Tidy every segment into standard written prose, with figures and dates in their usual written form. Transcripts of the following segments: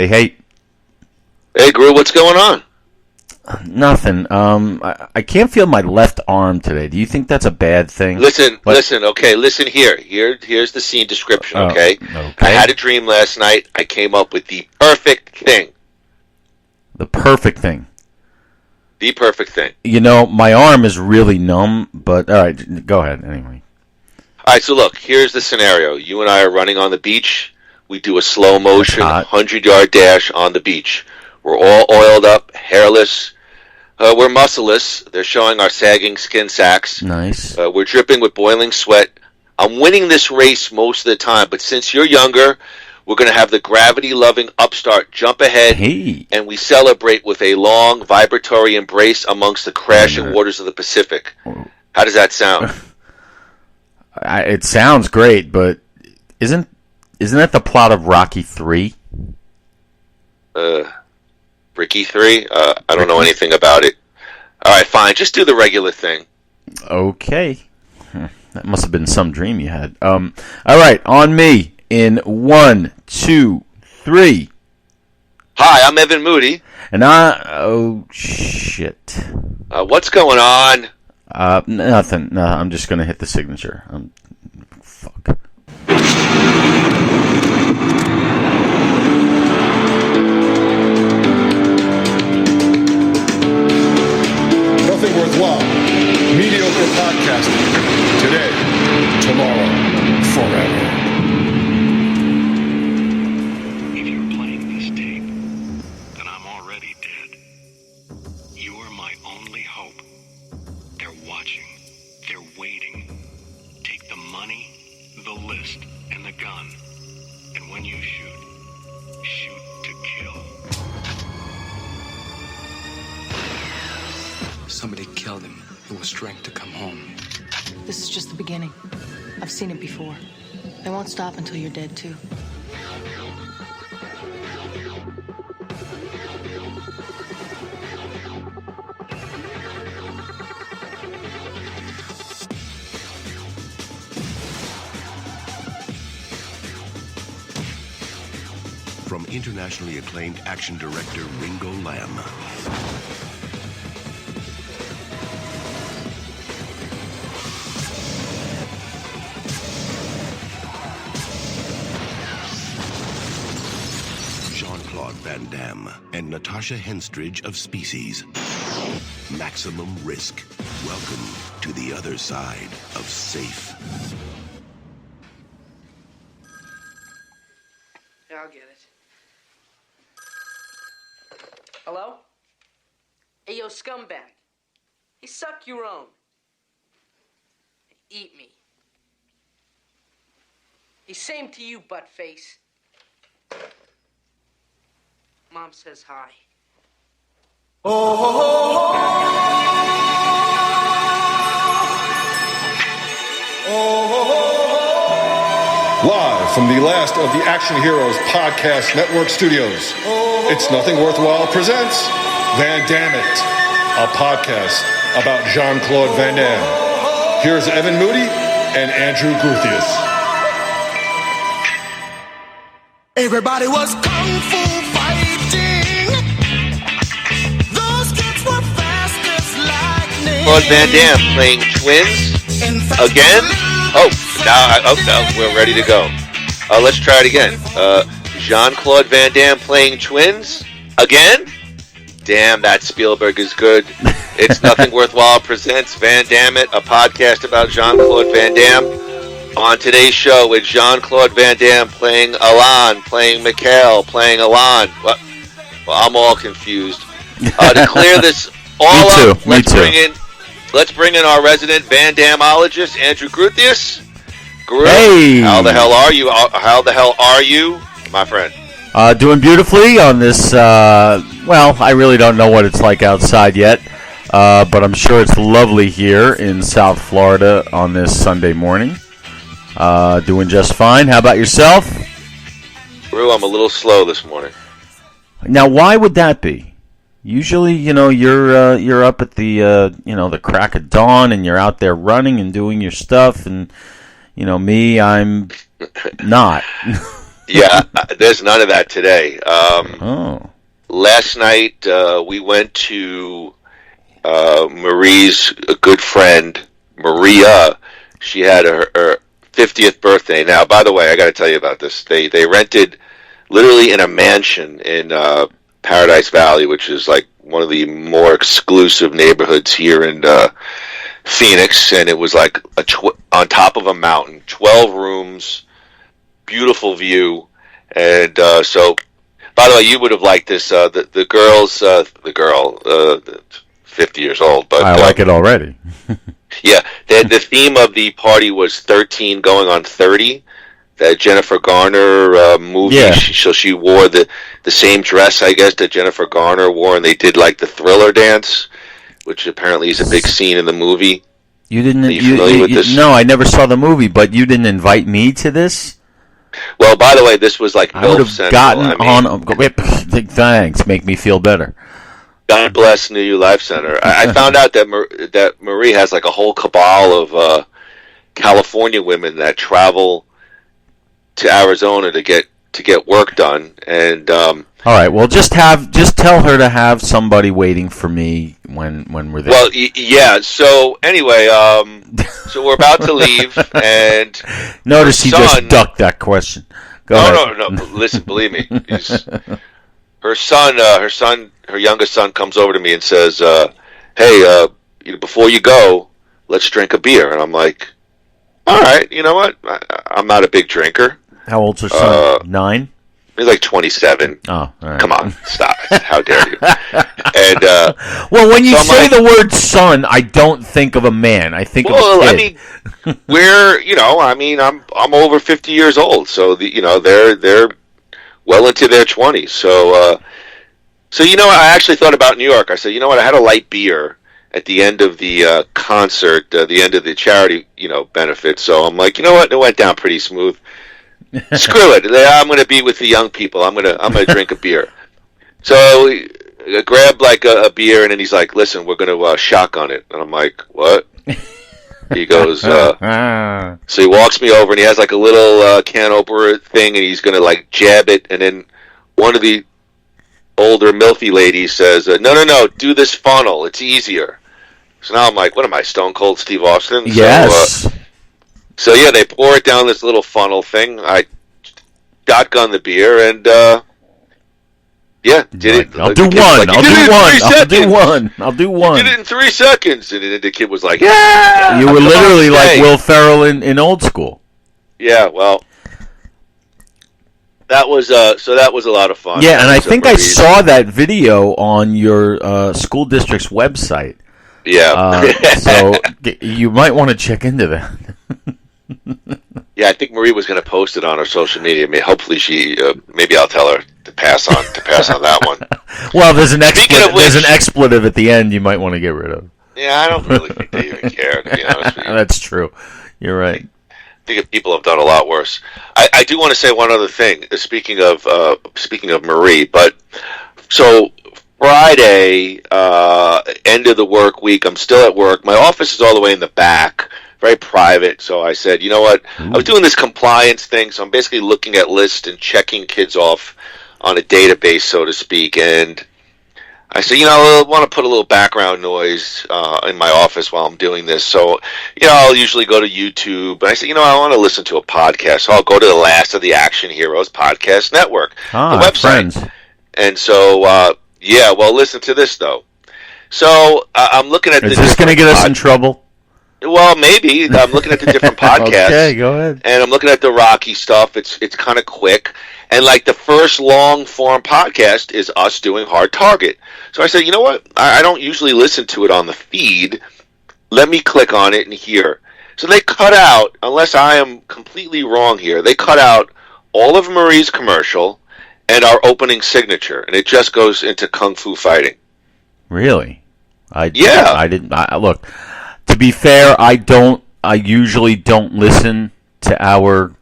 Hey. Hey, Groo, what's going on? Nothing. I can't feel my left arm today. Do you think that's a bad thing? Listen, okay, listen here. Here's the scene description, okay? I had a dream last night. I came up with the perfect thing. The perfect thing. The perfect thing. You know, my arm is really numb, but all right, go ahead anyway. All right, so look, here's the scenario. You and I are running on the beach. We do a slow motion 100-yard dash on the beach. We're all oiled up, hairless. We're muscleless. They're showing our sagging skin sacs. Nice. We're dripping with boiling sweat. I'm winning this race most of the time, but since you're younger, we're going to have the gravity-loving upstart jump ahead, and we celebrate with a long, vibratory embrace amongst the crashing waters of the Pacific. How does that sound? It sounds great, but isn't that the plot of Rocky 3? Ricky 3? I don't know anything about it. All right, fine. Just do the regular thing. Okay. That must have been some dream you had. All right, on me. In 1, 2, 3. Hi, I'm Evan Moody. And oh, shit. What's going on? Nothing. No, I'm just going to hit the signature. Fuck. Nothing worthwhile. Mediocre podcasting. Today, tomorrow, forever. Somebody killed him. It was strength to come home. This is just the beginning. I've seen it before. They won't stop until you're dead, too. From internationally acclaimed action director Ringo Lam. Jean-Claude Van Damme and Natasha Henstridge of Species. Maximum risk. Welcome to the other side of safe. Yeah, I'll get it. Hello? Hey, yo, scumbag. Hey, suck your own. Eat me. Hey, same to you, buttface. Mom says hi. Live from the last of the Action Heroes Podcast Network studios, It's Nothing Worthwhile presents Van Dammit, a podcast about Jean-Claude Van Damme. Here's Evan Moody and Andrew Gruthius. Everybody was kung fu fighting. Those kids were fast as lightning. Claude Van Damme playing twins again? No, we're ready to go. Let's try it again. Jean-Claude Van Damme playing twins again? Damn, that Spielberg is good. It's Nothing Worthwhile presents Van Dammit, a podcast about Jean-Claude Van Damme. On today's show, it's Jean-Claude Van Damme playing Alain, playing Mikhail, playing Alain. Well, I'm all confused. To clear this all up, let's bring in our resident Van Dammeologist, Andrew Gruthius. Groo, hey! How the hell are you? How the hell are you, my friend? Doing beautifully on this, I really don't know what it's like outside yet, but I'm sure it's lovely here in South Florida on this Sunday morning. Doing just fine. How about yourself? Groo, I'm a little slow this morning. Now, why would that be? Usually, you're up at the crack of dawn, and you're out there running and doing your stuff, and me, I'm not. Yeah, there's none of that today. Oh. Last night we went to Marie's good friend, Maria. She had her 50th birthday. Now, by the way, I got to tell you about this. They rented literally in a mansion in Paradise Valley, which is like one of the more exclusive neighborhoods here in Phoenix, and it was like on top of a mountain, 12 rooms, beautiful view, and so. By the way, you would have liked this. The girl, 50 years old, but I like it already. Yeah, the theme of the party was 13 going on 30. That Jennifer Garner movie. Yeah. So she wore the same dress, I guess, that Jennifer Garner wore, and they did like the Thriller dance, which apparently is a big scene in the movie. You didn't. Are you familiar with this? No, I never saw the movie, but you didn't invite me to this. Well, by the way, this was like I would have Central. gotten on. Thanks, make me feel better. God bless New U Life Center. I found out that Marie has like a whole cabal of California women that travel to Arizona to get work done, and all right. Well, just tell her to have somebody waiting for me when we're there. Well, yeah. So anyway, so we're about to leave, and notice he just ducked that question. Go ahead. No. Listen, believe me. Her youngest son comes over to me and says, "Hey, before you go, let's drink a beer." And I'm like, "All right, you know what? I'm not a big drinker." How old's her son? 9? He's like 27. Oh, all right. Come on, stop it. How dare you? And well, when you so say the word son, I don't think of a man. I think of a kid. I mean, I'm over 50 years old, so they're well into their 20s. So I actually thought about New York. I said, you know what? I had a light beer at the end of the concert, the end of the charity, benefit. So I'm like, you know what? It went down pretty smooth. Screw it. I'm going to be with the young people. I'm going to drink a beer. So I grabbed like a beer, and then he's like, listen, we're going to shotgun it. And I'm like, what? He goes, so he walks me over, and he has like a little can opener thing, and he's going to like jab it. And then one of the older milfy ladies says, no, do this funnel. It's easier. So now I'm like, what am I, Stone Cold Steve Austin? Yes. So yeah, they pour it down this little funnel thing. I shotgun the beer, and did it. I'll do one. I'll do one. You did it in 3 seconds, and the kid was like, "Yeah." You were literally like Will Ferrell in Old School. Yeah, well, that was a lot of fun. Yeah, and I think I saw that video on your school district's website. Yeah. So you might want to check into that. Yeah, I think Marie was going to post it on her social media. Hopefully maybe I'll tell her to pass on that one. Well, there's an expletive at the end you might want to get rid of. Yeah, I don't really think they even care, to be honest with you. That's true. You're right. I think people have done a lot worse. I do want to say one other thing. Speaking of Marie, but so Friday, end of the work week, I'm still at work. My office is all the way in the back, very private. So I said, you know what? I was doing this compliance thing, so I'm basically looking at lists and checking kids off on a database, so to speak. And I said, I want to put a little background noise in my office while I'm doing this. So, I'll usually go to YouTube. And I said, I want to listen to a podcast. So I'll go to the Last of the Action Heroes Podcast Network, the website. Friends. And so, well, listen to this, though. So I'm looking at Is this going to get us in trouble? Well, maybe. I'm looking at the different podcasts. Okay, go ahead. And I'm looking at the Rocky stuff. It's kind of quick. And like the first long-form podcast is us doing Hard Target. So I said, you know what? I don't usually listen to it on the feed. Let me click on it and hear. So they cut out, unless I am completely wrong here, they cut out all of Marie's commercial and our opening signature. And it just goes into Kung Fu fighting. Really? Yeah. I didn't. Look, to be fair, I usually don't listen to our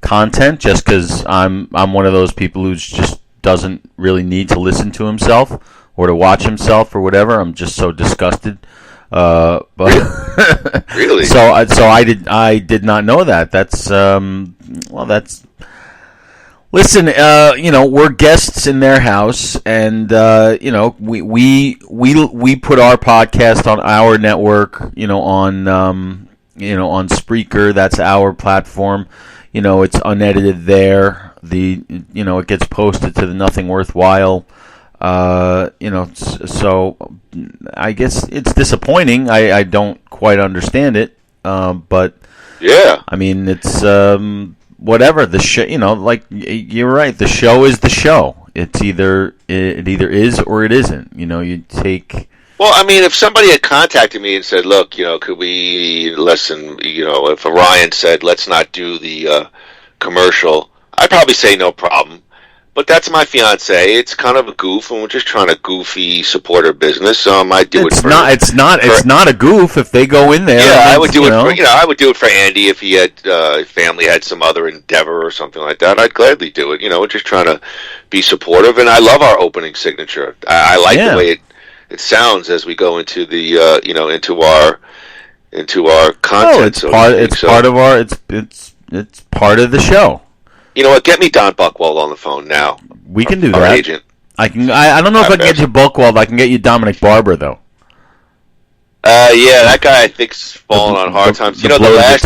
content just because I'm one of those people who just doesn't really need to listen to himself or to watch himself or whatever. I'm just so disgusted. But really? So I did not know that. That's Listen, we're guests in their house, and we put our podcast on our network, on Spreaker. That's our platform. It's unedited there. It gets posted to the Nothing Worthwhile. So I guess it's disappointing. I don't quite understand it, but yeah, I mean it's whatever the show. Like you're right. The show is the show. It either is or it isn't. You take. Well, I mean, if somebody had contacted me and said, "Look, could we listen?" If Orion said, "Let's not do the commercial," I'd probably say no problem. But that's my fiance. It's kind of a goof, and we're just trying to goofy support her business. I do it's it. It's not a goof if they go in there. Yeah, I would do it. I would do it for Andy if he had family had some other endeavor or something like that. I'd gladly do it. We're just trying to be supportive, and I love our opening signature. I like the way it sounds as we go into the into our content. It's part of our it's part of the show. You know what? Get me Don Buchwald on the phone now. We can do our that. Agent. I can. I don't know if I can get you Buchwald. I can get you Dominic Barber though. Yeah, that guy I think's fallen on hard times. The last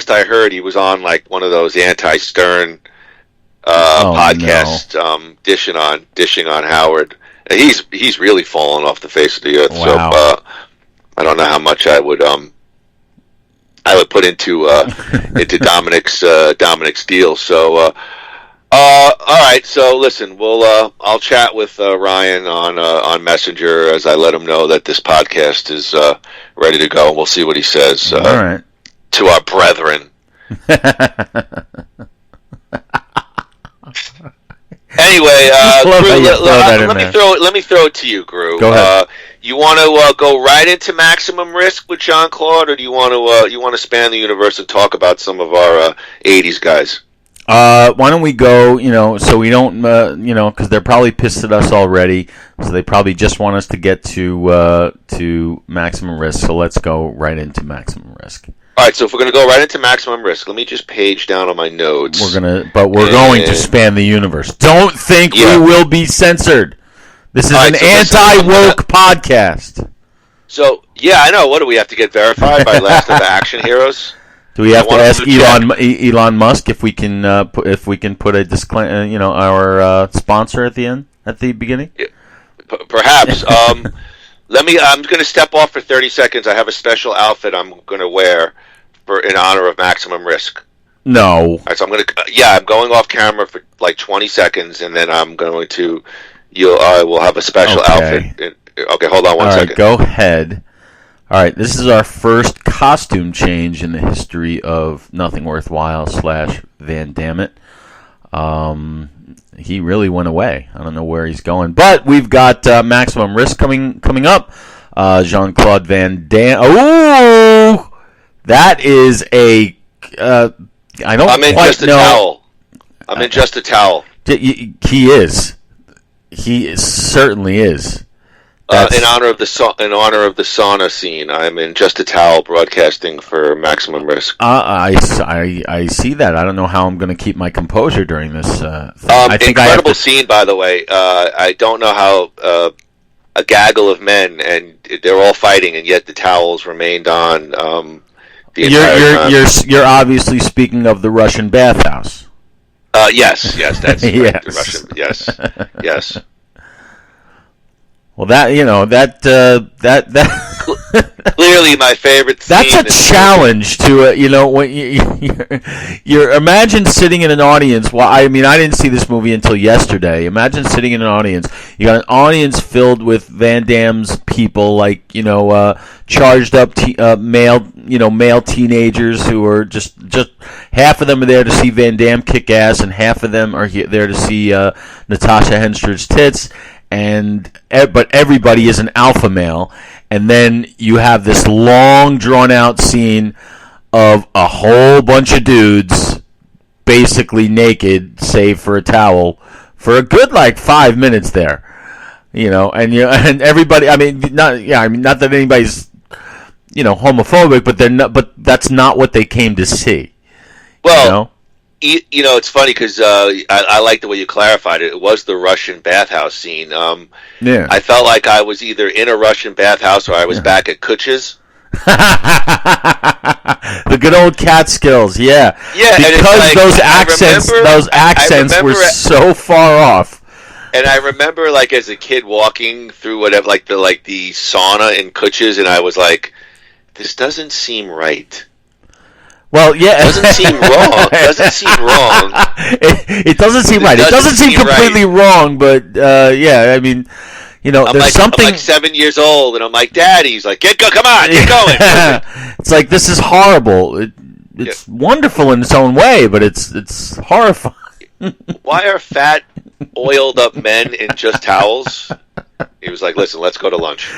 I heard, he was on like one of those anti-Stern podcasts, dishing on Howard. And he's really fallen off the face of the earth. Wow. So I don't know how much I would put into Dominic's deal. So all right. So listen, I'll chat with Ryan on Messenger as I let him know that this podcast is ready to go, and we'll see what he says. All right. To our brethren. Anyway, Groo, let me throw it to you, Groo. Go ahead. You want to go right into Maximum Risk with Jean-Claude, or do you want to span the universe and talk about some of our '80s guys? Why don't we go? So we don't, because they're probably pissed at us already. So they probably just want us to get to Maximum Risk. So let's go right into Maximum Risk. All right, so if we're going to go right into Maximum Risk, let me just page down on my notes. We're going to span the universe. Don't think we will be censored. This is an anti-woke podcast. So, I know. What do we have to get verified by Last of the Action Heroes? Do we have to ask Elon Musk if we can put a disclaimer, our sponsor at the beginning? Yeah, perhaps. I'm going to step off for 30 seconds. I have a special outfit I'm going to wear in honor of Maximum Risk. No. All right, so I'm going off camera for like 20 seconds, and then I'm going to. We'll have a special outfit. Okay, hold on one second. Go ahead. All right, this is our first costume change in the history of Nothing Worthwhile / Van Dammit. He really went away. I don't know where he's going, but we've got Maximum Risk coming up. Jean-Claude Van Damme. Oh, that is a. I don't I'm in quite just a know. Towel. I'm in just a towel. He is. He certainly is. In honor of the sauna scene, I'm in just a towel broadcasting for Maximum Risk. I see that. I don't know how I'm going to keep my composure during this. I think incredible scene, by the way. I don't know how a gaggle of men and they're all fighting, and yet the towels remained on. The entire time. You're obviously speaking of the Russian bathhouse. Yes, that's right. Yes. The Russian, yes. Well, that clearly my favorite scene. That's a challenge to when you're imagine sitting in an audience. Well, I mean, I didn't see this movie until yesterday. Imagine sitting in an audience. You got an audience filled with Van Damme's people, like charged up male teenagers who are just half of them are there to see Van Damme kick ass, and half of them are there to see Natasha Henstridge's tits. But everybody is an alpha male, and then you have this long drawn out scene of a whole bunch of dudes basically naked save for a towel for a good 5 minutes there, and everybody. I mean, not that anybody's homophobic, but they're not. But that's not what they came to see. Well. You know, it's funny because I like the way you clarified it. It was the Russian bathhouse scene. Yeah. I felt like I was either in a Russian bathhouse or I was back at Kutch's. The good old Catskills, yeah. Yeah, because like, those accents were so far off. And I remember, like, as a kid walking through whatever, like the sauna in Kutch's, and I was like, this doesn't seem right. Well, yeah. It doesn't seem wrong. It doesn't seem wrong. It doesn't seem right. It doesn't seem completely wrong, but, yeah, I mean, you know, there's something... I'm like 7 years old, and I'm like, Daddy. He's like, come on, get going. It's like, this is horrible. It's wonderful in its own way, but it's horrifying. Why are fat, oiled-up men in just towels? He was like, listen, let's go to lunch.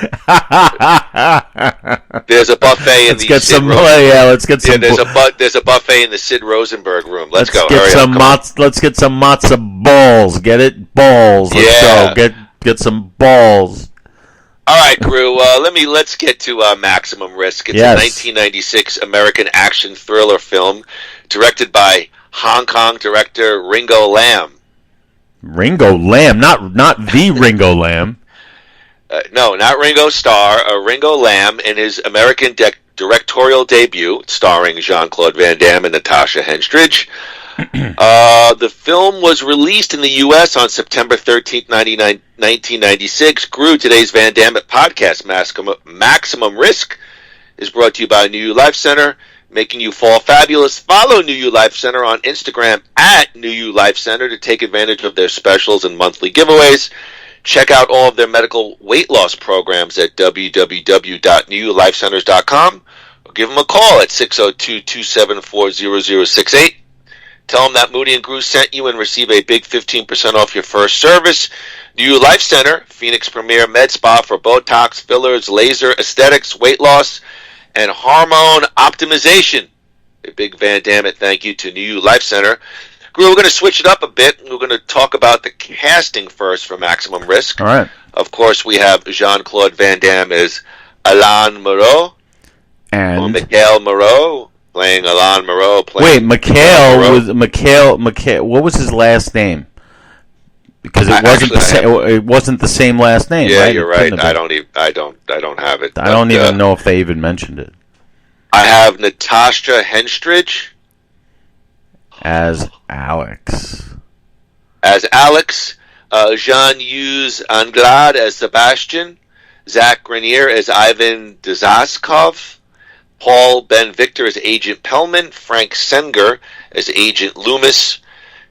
There's a buffet in the Sid Rosenberg. Let's get some... there's a buffet in the Sid Rosenberg room. Let's go. Let's get some matzo balls. Get it? Balls. Let's go. Get some balls. All right, Groo. Let's get to Maximum Risk. It's a 1996 American action thriller film directed by Hong Kong director Ringo Lam. Ringo Lam, not the Ringo Lam. No, not Ringo Starr. Ringo Lam in his American directorial debut, starring Jean-Claude Van Damme and Natasha Henstridge. The film was released in the U.S. on September 13th, 1996. Groo, today's Van Damme podcast, Maximum Risk, is brought to you by New You Life Center, making you fall fabulous. Follow New You Life Center on Instagram at New You Life Center to take advantage of their specials and monthly giveaways. Check out all of their medical weight loss programs at www.newyoulifecenters.com or give them a call at 602-274-0068. Tell them that Moody and Groo sent you and receive a big 15% off your first service. New You Life Center, Phoenix Premier Med Spa for Botox, fillers, laser, aesthetics, weight loss, and hormone optimization. A big Van Damme thank you to New You Life Center. Groo, we're going to switch it up a bit. We're going to talk about the casting first for Maximum Risk. All right. Of course, we have Jean-Claude Van Damme as Alain Moreau. And Mikhail Moreau playing Alain Moreau. Wait, Mikhail. What was his last name? Because it wasn't the same last name. Yeah, right? You're right. I don't have it. I don't even know if they even mentioned it. I have Natasha Henstridge as Alex. Jean-Yves Anglade as Sebastian. Zach Grenier as Ivan Dzaskov. Paul Ben Victor as Agent Pellman. Frank Senger as Agent Loomis.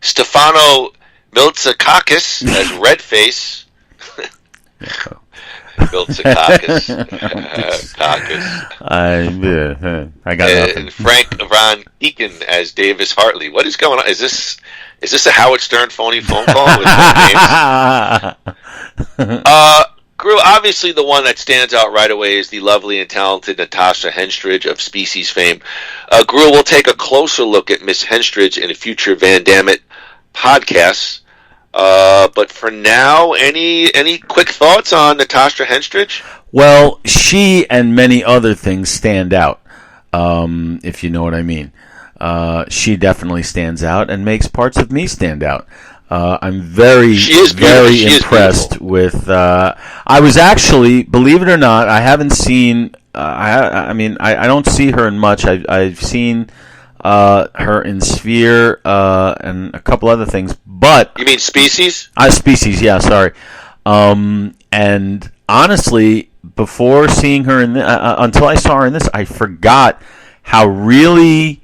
Stefano Miltsakakis as Redface. Miltsakakis. I got nothing. And Frank Von Deacon as Davis Hartley. What is going on? Is this a Howard Stern phone call with names? Groo, obviously the one that stands out right away is the lovely and talented Natasha Henstridge of Species fame. Groo, we'll take a closer look at Miss Henstridge in a future Van Dammit podcasts. But for now, any quick thoughts on Natasha Henstridge? Well, she and many other things stand out, if you know what I mean. She definitely stands out and makes parts of me stand out. I'm very impressed with. I was actually, believe it or not, I haven't seen. I don't see her in much. I've seen her in Sphere and a couple other things. But you mean Species? Species, yeah. Sorry. And honestly, before seeing her in until I saw her in this, I forgot how really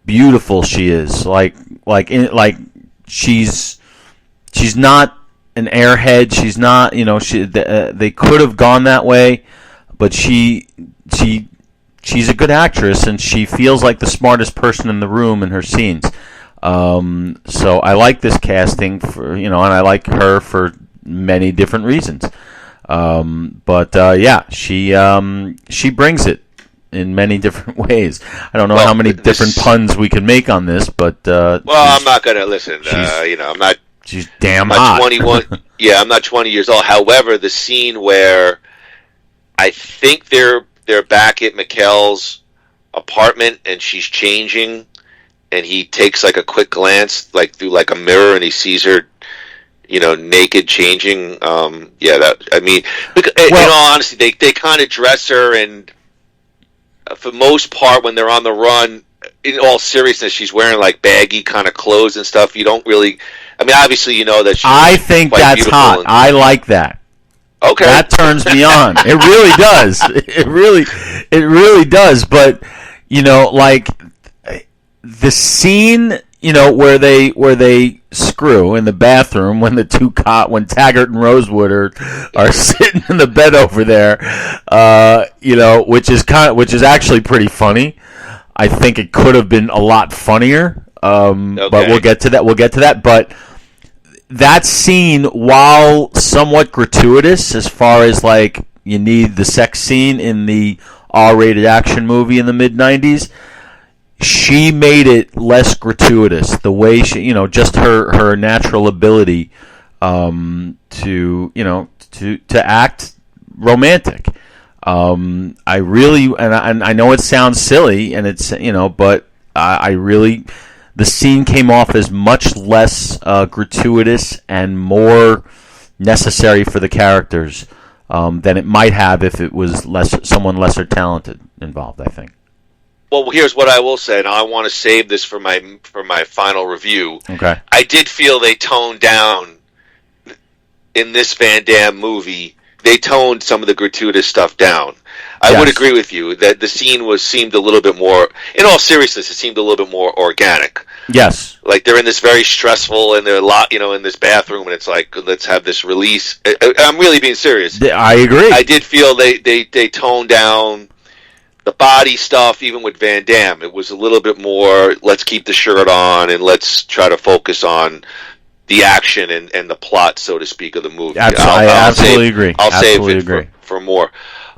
beautiful she is. She's not an airhead. She's not, they could have gone that way, but she's a good actress, and she feels like the smartest person in the room in her scenes. So I like this casting and I like her for many different reasons. She brings it in many different ways. I don't know how many different puns we can make on this, but I'm not going to listen. I'm not. She's damn hot. 21. Yeah, I'm not 20 years old. However, the scene where I think they're back at Mikhail's apartment and she's changing, and he takes like a quick glance, like through like a mirror, and he sees her, naked, changing. In all honesty, they kind of dress her, and for the most part, when they're on the run, in all seriousness, she's wearing like baggy kind of clothes and stuff. You don't really, obviously, that she's. I think that's hot. I like that. Okay, that turns me on. It really does. It really does. But like the scene, where they screw in the bathroom when when Taggart and Rosewood are sitting in the bed over there, which is actually pretty funny. I think it could have been a lot funnier, but we'll get to that. But that scene, while somewhat gratuitous, as far as like you need the sex scene in the R-rated action movie in the mid-90s, she made it less gratuitous. The way she, just her natural ability to act romantic. I really, and I know it sounds silly, and it's but I really, the scene came off as much less gratuitous and more necessary for the characters than it might have if it was someone lesser talented involved, I think. Well, here's what I will say, and I want to save this for my final review. Okay. I did feel they toned down in this Van Damme movie. They toned some of the gratuitous stuff down. I would agree with you that the scene seemed a little bit more, in all seriousness, it seemed a little bit more organic. Yes. Like they're in this very stressful, and they're in this bathroom, and it's like, let's have this release. I'm really being serious. I agree. I did feel they toned down the body stuff, even with Van Damme. It was a little bit more, let's keep the shirt on, and let's try to focus on the action and the plot, so to speak, of the movie. I absolutely agree. I'll save it for more.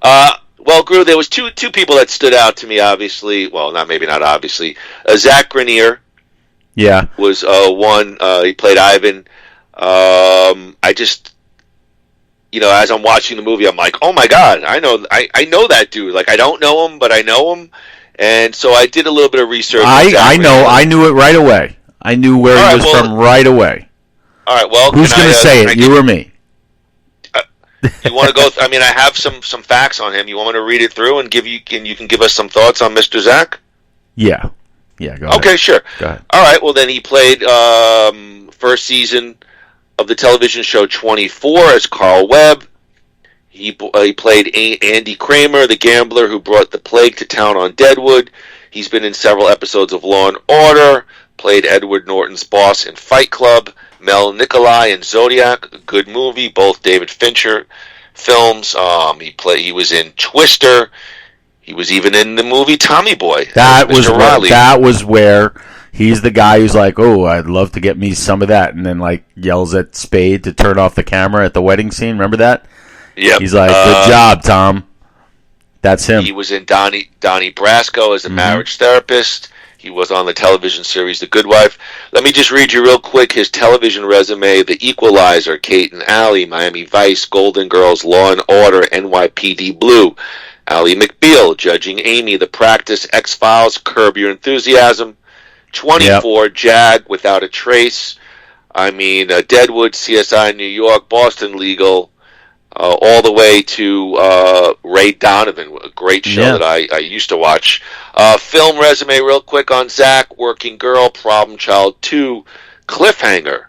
Well, Groo, there was two people that stood out to me, obviously. Well, maybe not obviously. Zach Grenier. Yeah. Was one. He played Ivan. I just, as I'm watching the movie, I'm like, oh my God, I know that dude. Like, I don't know him, but I know him. And so I did a little bit of research. I knew it right away. I knew where he was from right away. All right, well, who's going to say it, you or me? You want to go? I have some facts on him. You want me to read it through and you can give us some thoughts on Mr. Zach? Yeah, go ahead. Okay, sure. Go ahead. All right, well then he played first season of the television show 24 as Carl Webb. He played Andy Kramer, the gambler who brought the plague to town on Deadwood. He's been in several episodes of Law and Order. Played Edward Norton's boss in Fight Club. Mel Nikolai in Zodiac, a good movie, both David Fincher films. He was in Twister. He was even in the movie Tommy Boy. That was where he's the guy who's like, "Oh, I'd love to get me some of that," and then like yells at Spade to turn off the camera at the wedding scene. Remember that? Yep. He's like, "Good job, Tom." That's him. He was in Donnie Brasco as a marriage therapist. He was on the television series The Good Wife. Let me just read you real quick his television resume: The Equalizer, Kate and Allie, Miami Vice, Golden Girls, Law and Order, NYPD Blue, Ally McBeal, Judging Amy, The Practice, X-Files, Curb Your Enthusiasm, 24, Jag, Without a Trace, Deadwood, CSI New York, Boston Legal, all the way to Ray Donovan, a great show that I used to watch. Film resume real quick on Zach: Working Girl, Problem Child 2, Cliffhanger,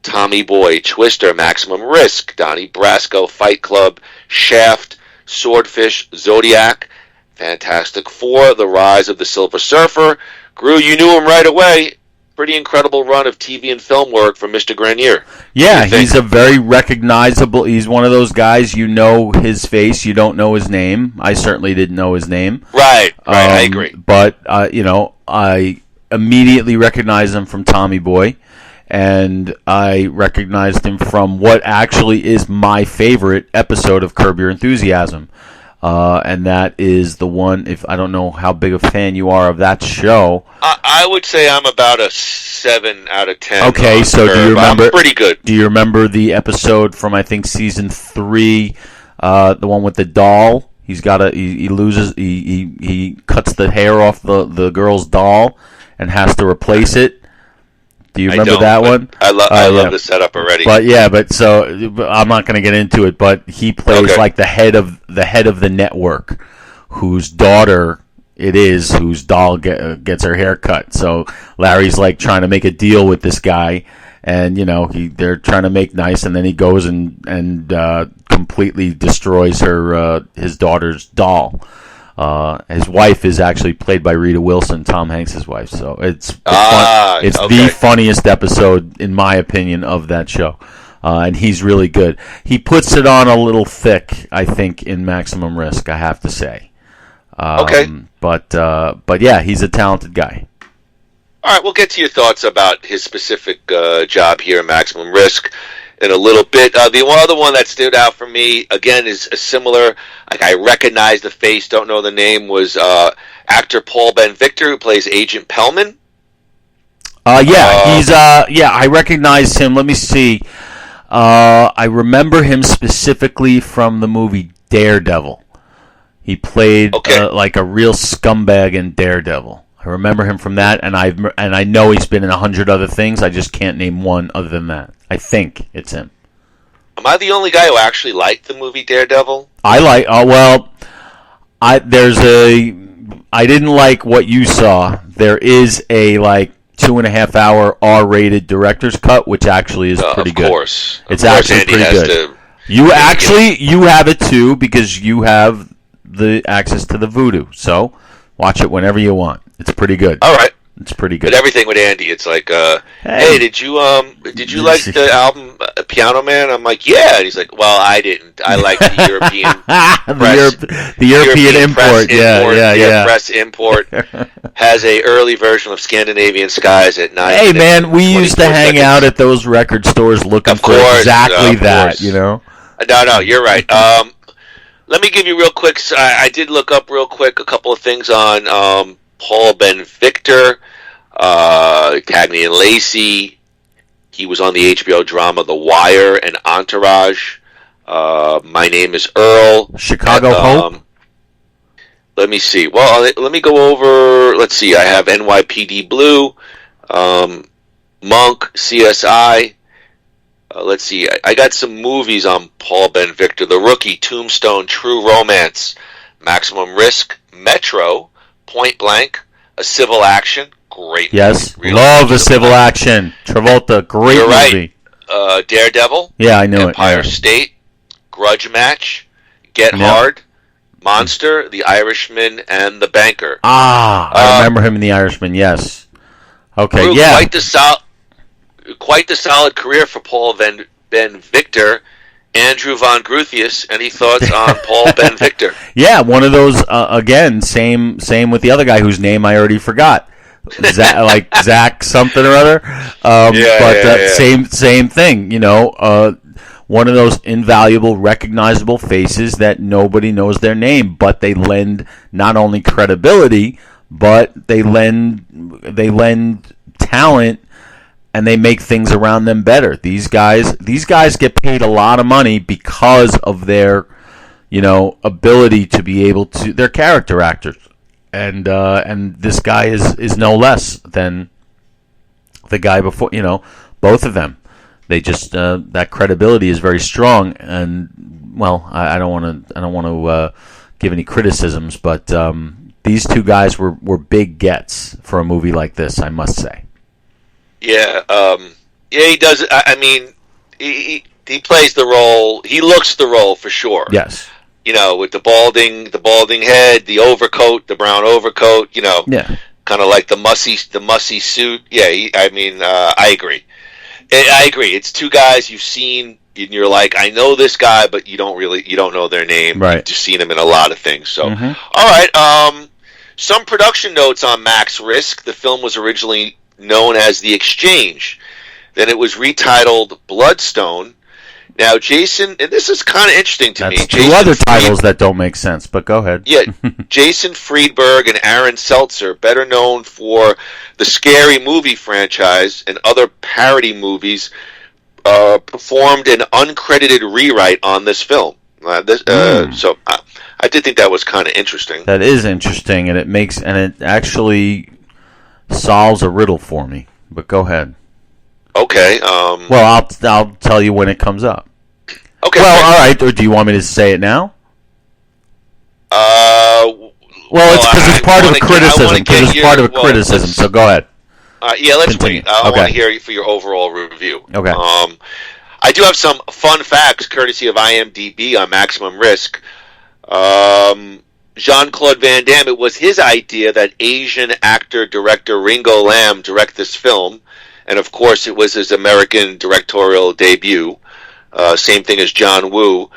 Tommy Boy, Twister, Maximum Risk, Donnie Brasco, Fight Club, Shaft, Swordfish, Zodiac, Fantastic Four, The Rise of the Silver Surfer. Groo, you knew him right away. Pretty incredible run of TV and film work from Mr. Grenier. Yeah, he's a very recognizable. He's one of those guys, you know his face, you don't know his name. I certainly didn't know his name. Right, I agree. But I immediately recognized him from Tommy Boy, and I recognized him from what actually is my favorite episode of Curb Your Enthusiasm. And that is the one, if I don't know how big a fan you are of that show. I would say I'm about a 7 out of 10. Okay, so do you remember? I'm pretty good. Do you remember the episode from, I think, season 3, the one with the doll? He cuts the hair off the girl's doll, and has to replace it. Do you I remember don't, that but one? I love the setup already. But so I'm not going to get into it. But he plays like the head of the network, whose daughter it is, whose doll gets her hair cut. So Larry's like trying to make a deal with this guy, and they're trying to make nice, and then he goes and completely destroys his daughter's doll. His wife is actually played by Rita Wilson, Tom Hanks' wife. So it's the funniest episode, in my opinion, of that show. And he's really good. He puts it on a little thick, I think, in Maximum Risk, I have to say. But yeah, he's a talented guy. All right, we'll get to your thoughts about his specific job here in Maximum Risk in a little bit. The one other one that stood out for me, again, is a similar, like I recognize the face, don't know the name, was actor Paul Ben-Victor, who plays Agent Pellman. I recognize him. Let me see. I remember him specifically from the movie Daredevil. He played like a real scumbag in Daredevil. I remember him from that, and I know he's been in 100 other things. I just can't name one other than that. I think it's him. Am I the only guy who actually liked the movie Daredevil? I didn't like what you saw. There is a 2.5 hour R-rated director's cut, which actually is pretty good. It's actually pretty good. You have it too, because you have the access to the Voodoo. So watch it whenever you want. It's pretty good. All right. It's pretty good. But everything with Andy, it's like, hey, did you like the album Piano Man? I'm like, yeah. And he's like, well, I didn't. I like the European the European import. Yeah. Press import has a early version of Scandinavian Skies at 9. Hey, man, we used to hang out at those record stores looking for exactly that. No, you're right. Let me give you real quick. I did look up real quick a couple of things on Paul Ben-Victor, Cagney and Lacey. He was on the HBO drama The Wire and Entourage. My Name is Earl. Chicago Hope. Let me see. Well, let me go over. Let's see. I have NYPD Blue, Monk, CSI. Let's see. I got some movies on Paul Ben-Victor. The Rookie, Tombstone, True Romance, Maximum Risk, Metro, Point Blank, A Civil Action. Great. Yes. Really love A Civil Action. Travolta. Great movie. Right. Daredevil. Yeah, I knew Empire State. Grudge Match. Get Hard. Monster, The Irishman, and The Banker. I remember him in The Irishman, yes. Okay, Groo, yeah. Quite the solid career for Paul Ben-Victor. Andrew Von Gruthius, any thoughts on Paul Ben-Victor? Yeah, one of those, again, same with the other guy whose name I already forgot. Zach something or other. Same thing, one of those invaluable, recognizable faces that nobody knows their name, but they lend not only credibility, but they lend talent, and they make things around them better. These guys get paid a lot of money because of their, ability to be able to. They're character actors, and this guy is no less than the guy before. Both of them. They just that credibility is very strong, and I don't want to give any criticisms, but these two guys were big gets for a movie like this, I must say. Yeah, he does. I mean, he plays the role. He looks the role for sure. Yes. With the balding head, the overcoat, the brown overcoat. Yeah. Kind of like the mussy suit. Yeah. I agree. I agree. It's two guys you've seen, and you're like, I know this guy, but you don't know their name. Right. You've just seen him in a lot of things. So, mm-hmm. All right. Some production notes on Max Risk. The film was originally known as The Exchange. Then it was retitled Bloodstone. Now, Jason, and this is kind of interesting to me. That's two other titles that don't make sense, but go ahead. Yeah, Jason Friedberg and Aaron Seltzer, better known for the Scary Movie franchise and other parody movies, performed an uncredited rewrite on this film. So I did think that was kind of interesting. That is interesting, and it actually solves a riddle for me. But go ahead. Okay. Well, I'll tell you when it comes up. Okay. Well, all right. Or do you want me to say it now? Well, it's because it's part of a criticism. Because it's part of a criticism. So go ahead. Yeah, let's Continue. wait. I want to hear you for your overall review. Okay. I do have some fun facts, courtesy of IMDb on Maximum Risk. Jean-Claude Van Damme, it was his idea that Asian actor-director Ringo Lam direct this film. And, of course, it was his American directorial debut. Same thing as John Woo.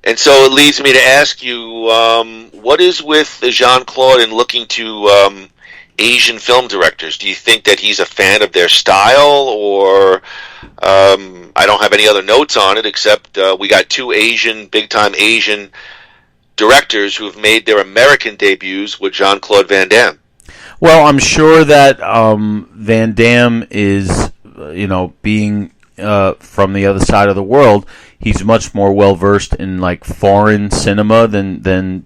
And so it leads me to ask you, what is with Jean-Claude in looking to Asian film directors? Do you think that he's a fan of their style, or I don't have any other notes on it except we got two big-time Asian directors who have made their American debuts with Jean-Claude Van Damme? Well, I'm sure that Van Damme is, being from the other side of the world, he's much more well versed in like foreign cinema than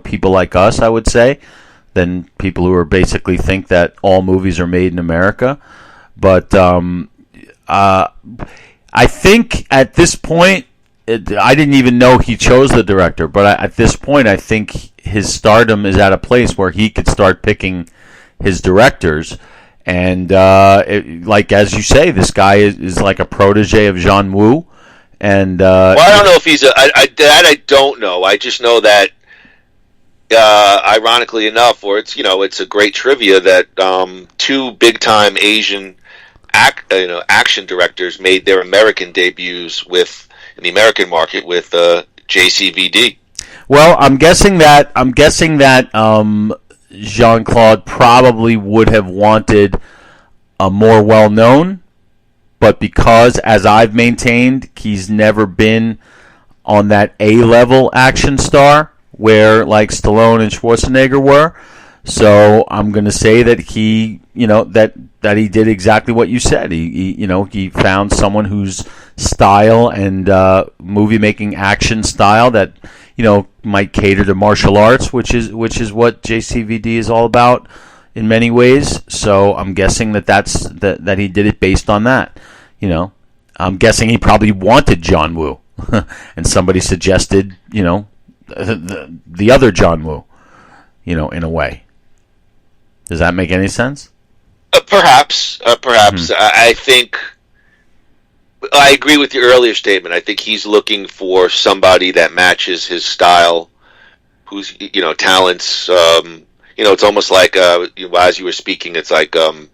people like us, I would say, than people who are basically think that all movies are made in America. But I think at this point, I didn't even know he chose the director, but at this point, I think his stardom is at a place where he could start picking his directors. And like as you say, this guy is like a protege of John Woo. And well, I don't know if he's I don't know. I just know that ironically enough, or it's a great trivia that two big time Asian action directors made their American debuts in the American market with JCVD. Well, I'm guessing that Jean-Claude probably would have wanted a more well-known, but because, as I've maintained, he's never been on that A-level action star where like Stallone and Schwarzenegger were. So I'm going to say that he, that he did exactly what you said. He found someone whose style and movie-making action style that might cater to martial arts, which is what JCVD is all about in many ways. So I'm guessing that he did it based on that. I'm guessing he probably wanted John Woo, and somebody suggested the other John Woo, in a way. Does that make any sense? Perhaps. I think I agree with your earlier statement. I think he's looking for somebody that matches his style, whose talents. It's almost like as you were speaking, it's like the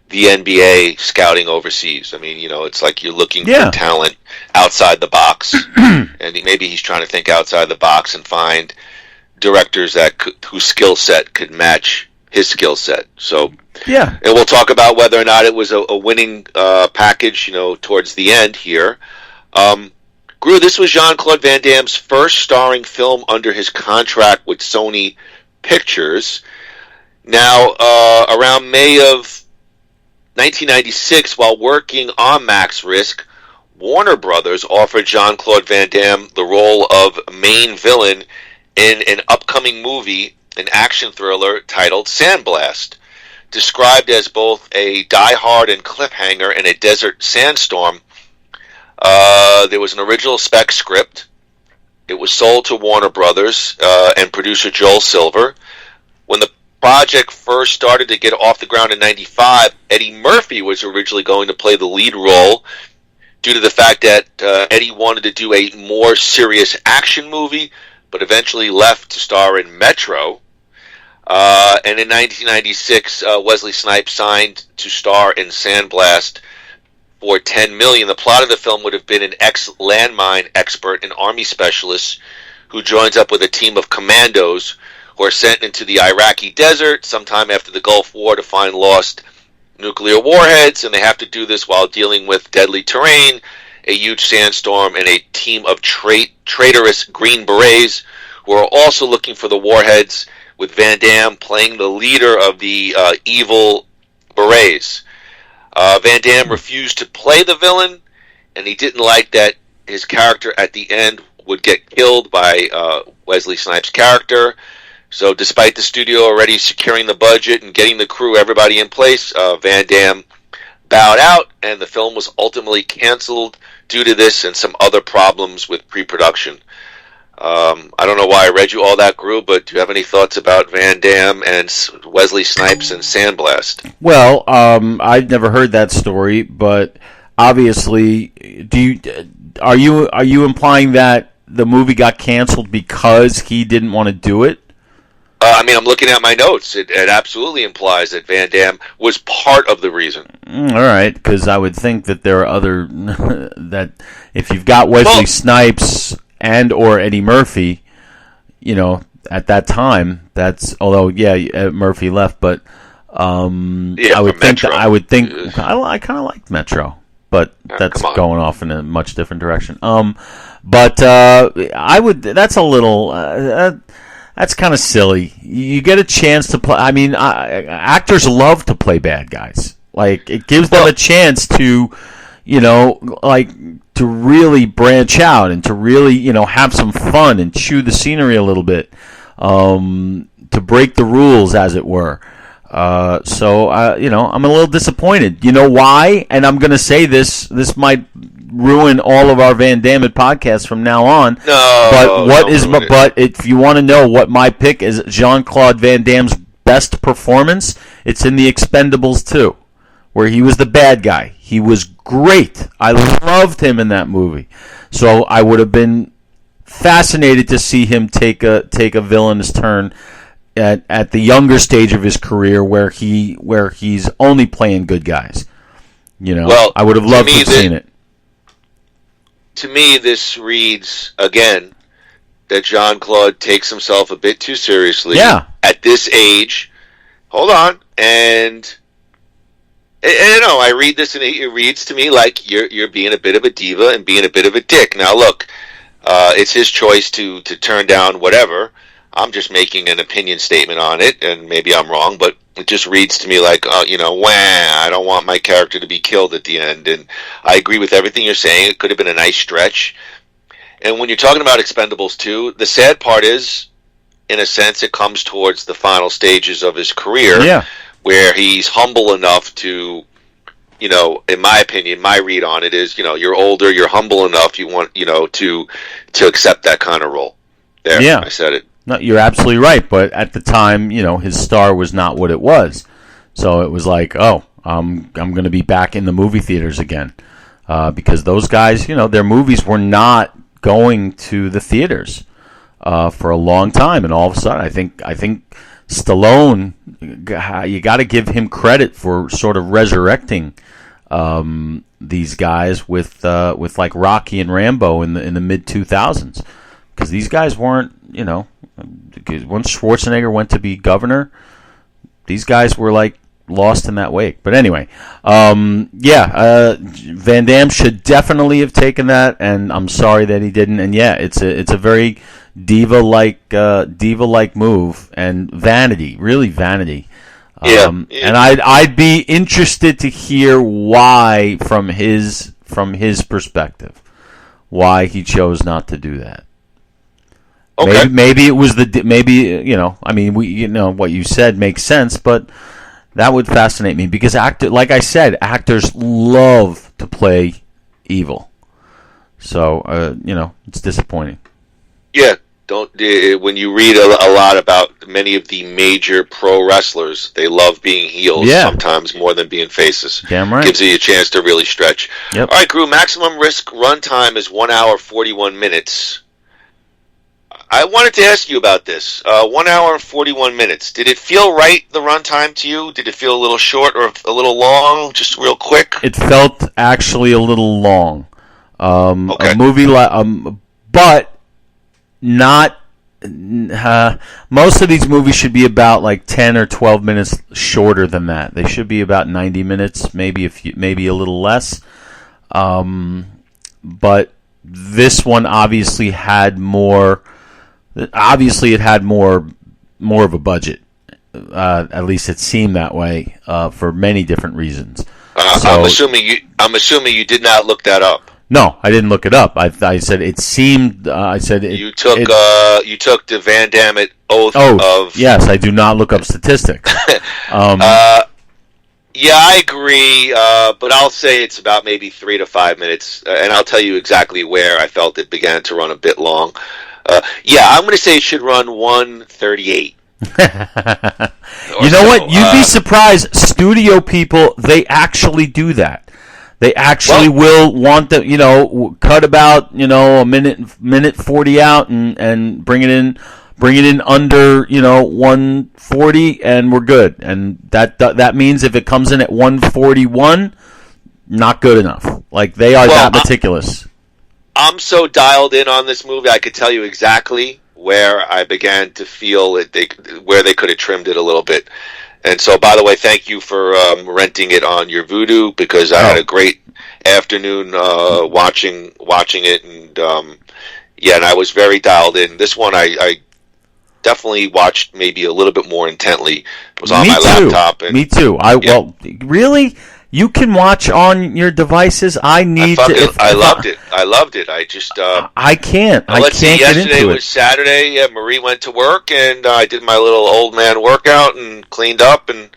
NBA scouting overseas. I mean, it's like you're looking for talent outside the box, and maybe he's trying to think outside the box and find directors whose skill set could match his skill set. So and we'll talk about whether or not it was a winning package, towards the end here. Groo, this was Jean-Claude Van Damme's first starring film under his contract with Sony Pictures. Now, around May of 1996, while working on Max Risk, Warner Brothers offered Jean-Claude Van Damme the role of main villain in an upcoming movie, an action thriller titled Sandblast. Described as both a die-hard and cliffhanger in a desert sandstorm, there was an original spec script. It was sold to Warner Brothers and producer Joel Silver. When the project first started to get off the ground in 1995, Eddie Murphy was originally going to play the lead role due to the fact that Eddie wanted to do a more serious action movie, but eventually left to star in Metro. And in 1996, Wesley Snipes signed to star in Sandblast for $10 million. The plot of the film would have been an ex-landmine expert and army specialist who joins up with a team of commandos who are sent into the Iraqi desert sometime after the Gulf War to find lost nuclear warheads, and they have to do this while dealing with deadly terrain, a huge sandstorm, and a team of traitorous Green Berets who are also looking for the warheads, with Van Damme playing the leader of the evil Berets. Van Damme refused to play the villain, and he didn't like that his character at the end would get killed by Wesley Snipes' character. So despite the studio already securing the budget and getting the crew, everybody in place, Van Damme bowed out, and the film was ultimately canceled due to this and some other problems with pre-production. I don't know why I read you all that, Groo, but do you have any thoughts about Van Damme and Wesley Snipes and Sandblast? Well, I've never heard that story, but obviously, are you implying that the movie got canceled because he didn't want to do it? I mean, I'm looking at my notes. It absolutely implies that Van Damme was part of the reason. All right, because I would think that there are other that if you've got Wesley Snipes and or Eddie Murphy, at that time, that's Murphy left, but I would think I kind of liked Metro, but that's going off in a much different direction. But I would. That's a little. That's kind of silly. You get a chance to play. I mean, actors love to play bad guys. Like, it gives them a chance to, to really branch out and to really, have some fun and chew the scenery a little bit, to break the rules, as it were. So I'm a little disappointed. You know why? And I'm going to say this might ruin all of our Van Damme podcasts from now on. But if you want to know what my pick is, Jean-Claude Van Damme's best performance, it's in The Expendables 2, where he was the bad guy. He was great. I loved him in that movie. So I would have been fascinated to see him take a villainous turn at the younger stage of his career, where he's only playing good guys. I would have loved to have seen it. To me, this reads, again, that Jean-Claude takes himself a bit too seriously at this age. Hold on. And I read this, and it reads to me like you're being a bit of a diva and being a bit of a dick. Now, look, it's his choice to turn down whatever. I'm just making an opinion statement on it, and maybe I'm wrong, but it just reads to me like, I don't want my character to be killed at the end. And I agree with everything you're saying. It could have been a nice stretch. And when you're talking about Expendables 2, the sad part is, in a sense, it comes towards the final stages of his career, where he's humble enough to, in my opinion, my read on it is, you're older, you're humble enough, you want, to accept that kind of role. There, I said it. No, you're absolutely right, but at the time, his star was not what it was. So it was like, I'm going to be back in the movie theaters again. Because those guys, their movies were not going to the theaters for a long time. And all of a sudden, I think Stallone, you got to give him credit for sort of resurrecting these guys with like Rocky and Rambo in the mid-2000s. Because these guys weren't, once Schwarzenegger went to be governor, these guys were like lost in that wake. But anyway, Van Damme should definitely have taken that, and I'm sorry that he didn't. And it's a very diva-like move, and vanity, really vanity. And I'd be interested to hear why, from his perspective, why he chose not to do that. Okay. Maybe it was what you said makes sense, but that would fascinate me because like I said, actors love to play evil. So, it's disappointing. Yeah, when you read a lot about many of the major pro wrestlers, they love being heels sometimes more than being faces. Damn right. Gives you a chance to really stretch. Yep. All right, Groo, maximum risk runtime is 1 hour 41 minutes. I wanted to ask you about this. 1 hour and 41 minutes. Did it feel right, the runtime, to you? Did it feel a little short or a little long? Just real quick? It felt actually a little long. Okay. A movie, but not... most of these movies should be about like 10 or 12 minutes shorter than that. They should be about 90 minutes, maybe a little less. But this one obviously had more... Obviously, it had more of a budget. At least it seemed that way for many different reasons. I'm assuming you did not look that up. No, I didn't look it up. I said it seemed. I said it, you took the Van Damme oath of. Yes, I do not look up statistics. Yeah, I agree, but I'll say it's about maybe 3 to 5 minutes, and I'll tell you exactly where I felt it began to run a bit long. Yeah, I'm going to say it should run 1:38. You know what? You'd be surprised. Studio people, they actually do that. They actually will want to, cut about, a minute 40 out and bring it in under 140 and we're good. And that means if it comes in at 141, not good enough. Like they are that meticulous. I'm so dialed in on this movie, I could tell you exactly where I began to feel where they could have trimmed it a little bit. And so, by the way, thank you for renting it on your Vudu, because I had a great afternoon watching it, and and I was very dialed in. This one I definitely watched maybe a little bit more intently. It was on my laptop. And, Me too. Well, really? You can watch on your devices. I loved it. I loved it. I just. I can't. I can't get into it. Yesterday was Saturday. Yeah, Marie went to work, and I did my little old man workout and cleaned up, and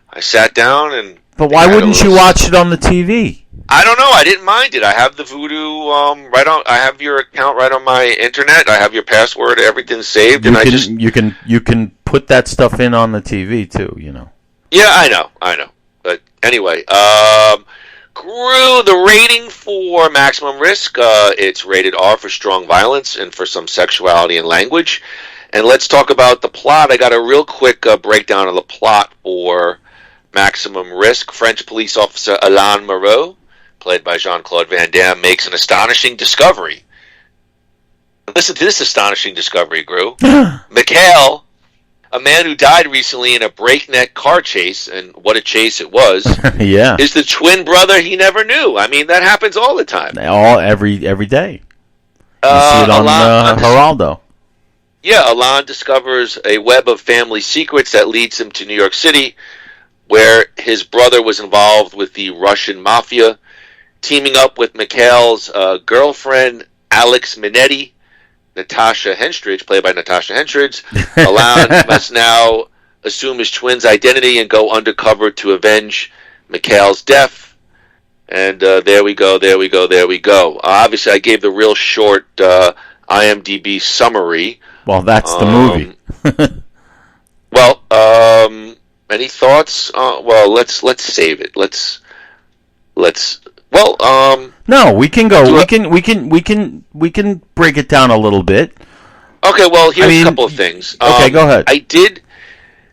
I sat down and. But why wouldn't you watch it on the TV? I don't know. I didn't mind it. I have the Vudu right on. I have your account right on my internet. I have your password. Everything's saved, you can put that stuff in on the TV too. Yeah, I know. But anyway, Groo, the rating for Maximum Risk, it's rated R for strong violence and for some sexuality and language. And let's talk about the plot. I got a real quick breakdown of the plot for Maximum Risk. French police officer Alain Moreau, played by Jean-Claude Van Damme, makes an astonishing discovery. Listen to this astonishing discovery, Groo. Mikhail, a man who died recently in a breakneck car chase, and what a chase it was, is the twin brother he never knew. I mean, that happens all the time. Every day. You see it on Geraldo. Yeah, Alain discovers a web of family secrets that leads him to New York City, where his brother was involved with the Russian mafia, teaming up with Mikhail's girlfriend, Alex Minetti, Natasha Henstridge, played by Natasha Henstridge. Alain must now assume his twin's identity and go undercover to avenge Mikhail's death. And there we go. Obviously, I gave the real short IMDb summary. Well, that's the movie. Any thoughts? Let's save it. Let's. No, we can go. We can break it down a little bit. Okay, well, here's a couple of things. Okay, go ahead. I did.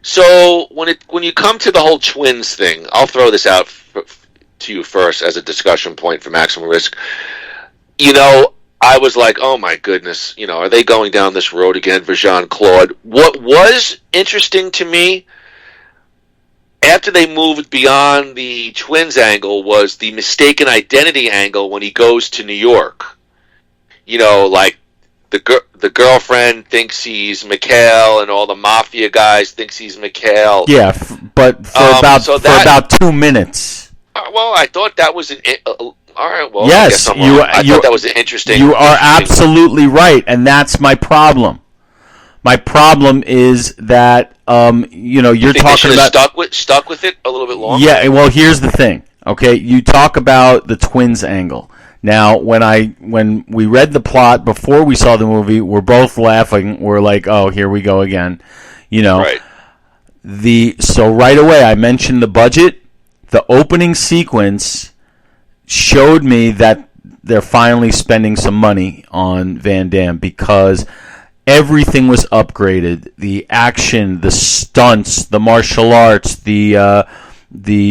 So when you come to the whole twins thing, I'll throw this out to you first as a discussion point for Maximum Risk. I was like, oh my goodness, are they going down this road again for Jean-Claude? What was interesting to me, after they moved beyond the twins angle, was the mistaken identity angle when he goes to New York. Like the girlfriend thinks he's Mikhail, and all the mafia guys thinks he's Mikhail. Yeah, but for about 2 minutes. Well, I thought that was all right. Well, yes, I thought that was an interesting. You are absolutely right, and that's my problem. My problem is that you're talking about stuck with it a little bit longer. Yeah, well, here's the thing. Okay, you talk about the twins angle. Now, when we read the plot before we saw the movie, we're both laughing. We're like, "Oh, here we go again," Right. So right away, I mentioned the budget. The opening sequence showed me that they're finally spending some money on Van Damme, because everything was upgraded. The action, the stunts, the martial arts, the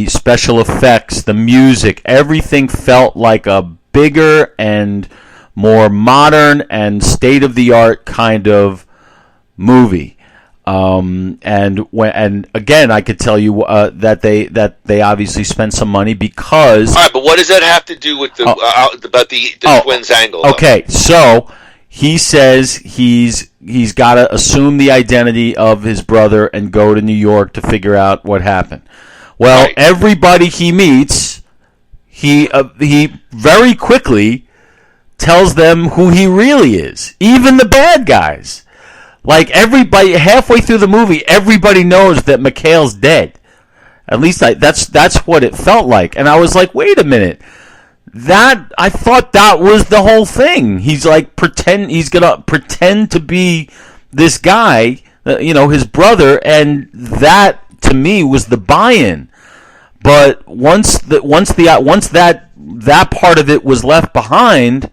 special effects, the music, everything felt like a bigger and more modern and state-of-the-art kind of movie. And again, I could tell you that they obviously spent some money because. All right, but what does that have to do with the twins angle? Okay, so he says he's got to assume the identity of his brother and go to New York to figure out what happened. Well, everybody he meets, he very quickly tells them who he really is. Even the bad guys. Like, everybody, halfway through the movie, everybody knows that Mikhail's dead. At least that's what it felt like. And I was like, wait a minute. I thought that was the whole thing. He's like, he's going to pretend to be this guy, his brother, and that, to me, was the buy-in. But once that part of it was left behind,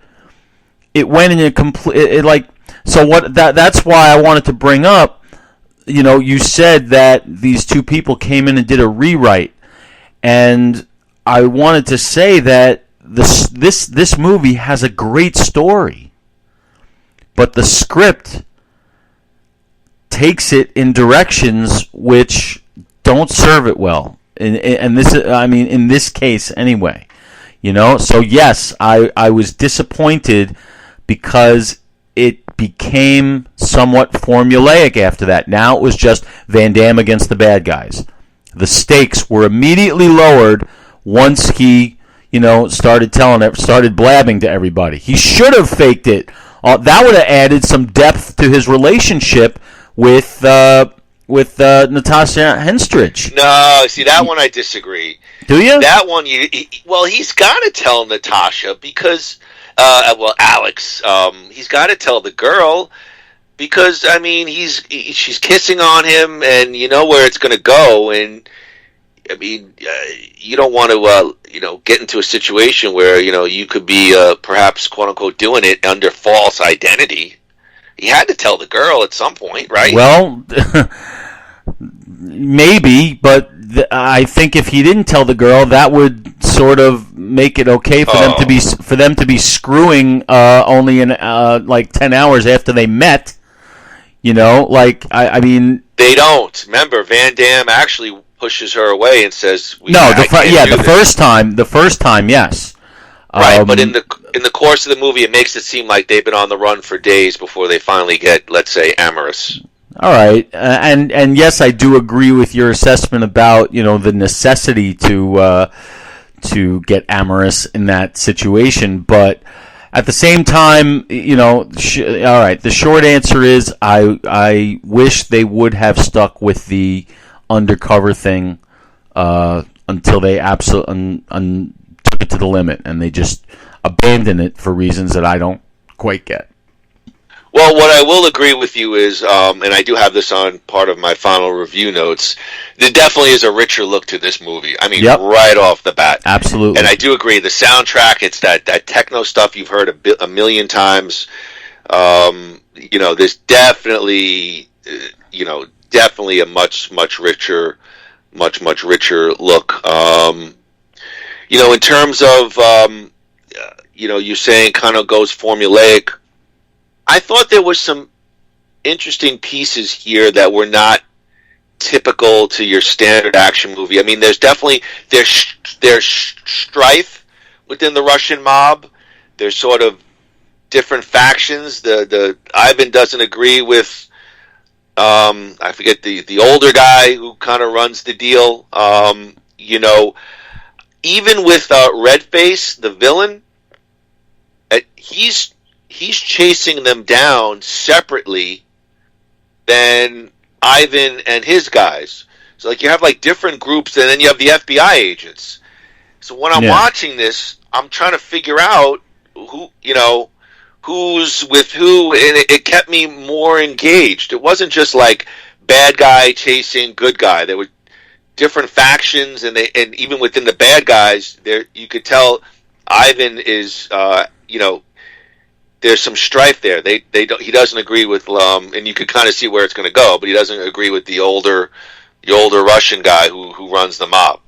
it went in a complete, so what, that's why I wanted to bring up, you said that these two people came in and did a rewrite, and I wanted to say that this movie has a great story, but the script takes it in directions which don't serve it well. And this, in this case anyway, So yes, I was disappointed because it became somewhat formulaic after that. Now it was just Van Damme against the bad guys. The stakes were immediately lowered once he, started blabbing to everybody. He should have faked it. That would have added some depth to his relationship with Natasha Henstridge. No, see, that one I disagree. Do you? That one, he's got to tell Natasha because, Alex, he's got to tell the girl because, she's kissing on him and you know where it's going to go. And, you don't want to, get into a situation where, you could be perhaps, quote unquote, doing it under false identity. He had to tell the girl at some point, right? Well, maybe, but I think if he didn't tell the girl, that would sort of make it okay for them to be screwing only in 10 hours after they met. They don't. Remember, Van Damme actually pushes her away and says, the first time, yes. Right, but in the course of the movie, it makes it seem like they've been on the run for days before they finally get, let's say, amorous. All right, and yes, I do agree with your assessment about the necessity to get amorous in that situation, but at the same time, all right. The short answer is I wish they would have stuck with the undercover thing until they absolutely took it to the limit, and they just abandoned it for reasons that I don't quite get. Well, what I will agree with you is, and I do have this on part of my final review notes, there definitely is a richer look to this movie. Right off the bat. Absolutely. And I do agree. The soundtrack, it's that techno stuff you've heard a million times. There's definitely, definitely a much richer look. In terms of, you're saying kind of goes formulaic. I thought there was some interesting pieces here that were not typical to your standard action movie. There's strife within the Russian mob. There's sort of different factions. The Ivan doesn't agree with I forget the older guy who kind of runs the deal. Even with Redface, the villain, he's chasing them down separately than Ivan and his guys. So you have different groups, and then you have the FBI agents. So when I'm watching this, I'm trying to figure out who's with who, and it kept me more engaged. It wasn't just bad guy chasing good guy. There were different factions, and even within the bad guys, there you could tell Ivan is there's some strife there. He doesn't agree with and you could kind of see where it's going to go, but he doesn't agree with the older Russian guy who runs the mob.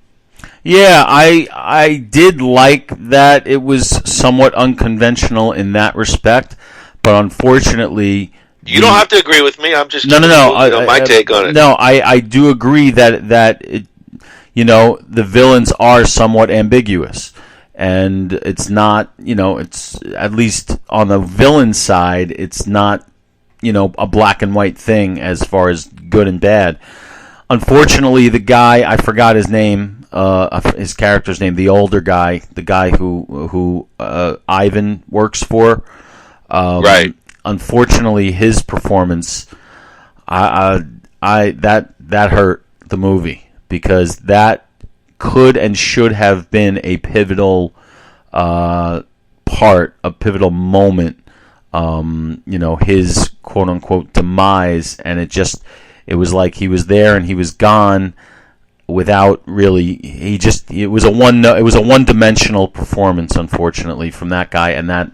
Yeah, I did like that. It was somewhat unconventional in that respect, but unfortunately, you don't have to agree with me. I'm just no. My take on it. No, I do agree that it, the villains are somewhat ambiguous. And it's not, it's at least on the villain side, it's not, a black and white thing as far as good and bad. Unfortunately, the guy, I forgot his name, his character's name, the older guy, the guy who Ivan works for. Right. Unfortunately, his performance, that hurt the movie, because that could and should have been a pivotal part, a pivotal moment. His quote unquote demise, and it was like he was there and he was gone without really. It was a one-dimensional performance, unfortunately, from that guy, and that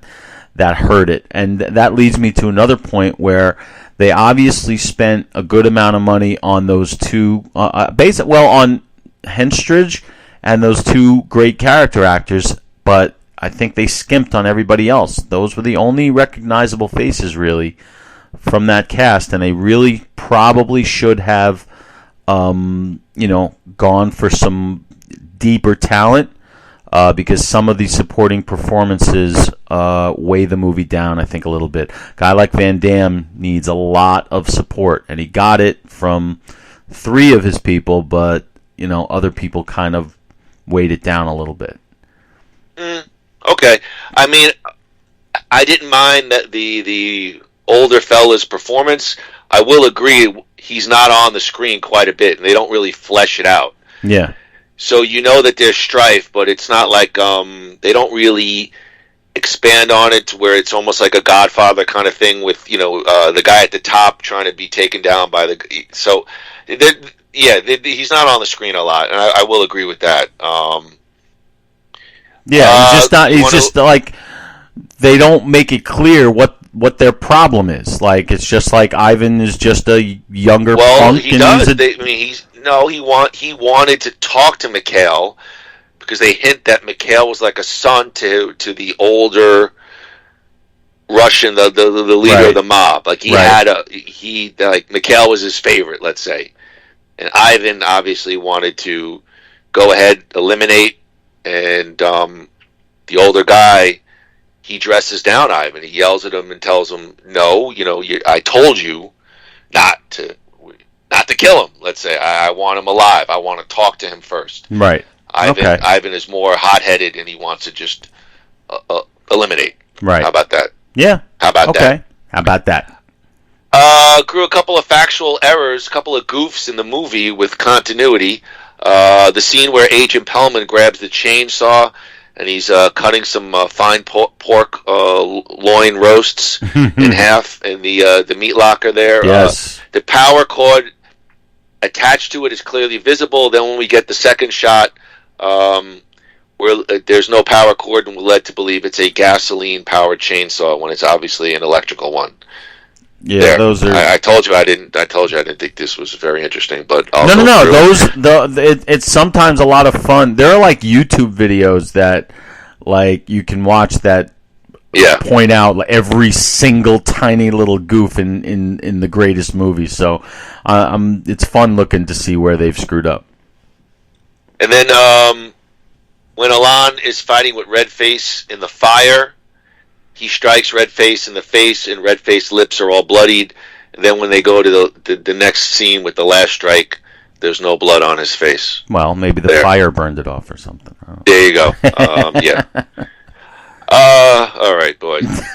hurt it. And that leads me to another point where they obviously spent a good amount of money on those two, on Henstridge and those two great character actors, but I think they skimped on everybody else. Those were the only recognizable faces, really, from that cast, and they really probably should have, gone for some deeper talent, because some of these supporting performances weigh the movie down, I think, a little bit. A guy like Van Damme needs a lot of support, and he got it from 3 of his people, but other people kind of weighed it down a little bit. Okay. I mean, I didn't mind that the older fella's performance. I will agree he's not on the screen quite a bit, and they don't really flesh it out. Yeah. So that there's strife, but it's not like they don't really expand on it to where it's almost like a Godfather kind of thing with the guy at the top trying to be taken down by the. So, he's not on the screen a lot, and I will agree with that. He's just not. He's just like, they don't make it clear what their problem is. Like, it's just like Ivan is just a younger punk. He does. He wanted to talk to Mikhail because they hint that Mikhail was like a son to the older Russian, the leader of the mob. Like Mikhail was his favorite, let's say, and Ivan obviously wanted to go ahead, eliminate. And the older guy, he dresses down Ivan. He yells at him and tells him, "No, I told you not to kill him. Let's say I want him alive. I want to talk to him first." Right. Ivan is more hot-headed, and he wants to just eliminate. Right. How about that? Yeah. How about that? Okay. How about that? Grew a couple of factual errors, a couple of goofs in the movie with continuity. The scene where Agent Pellman grabs the chainsaw and he's cutting some fine pork loin roasts in half in the meat locker there. Yes. The power cord attached to it is clearly visible. Then when we get the second shot, where there's no power cord, and we're led to believe it's a gasoline-powered chainsaw when it's obviously an electrical one. Yeah, there. Those are. I told you I didn't think this was very interesting, but no. It's sometimes a lot of fun. There are like YouTube videos that like you can watch that point out every single tiny little goof in the greatest movies. So it's fun looking to see where they've screwed up. And then when Alon is fighting with Redface in the fire, he strikes Redface in the face, and Redface's lips are all bloodied. And then when they go to the next scene with the last strike, there's no blood on his face. Well, maybe the fire burned it off or something. There you go. Yeah. All right, boy. This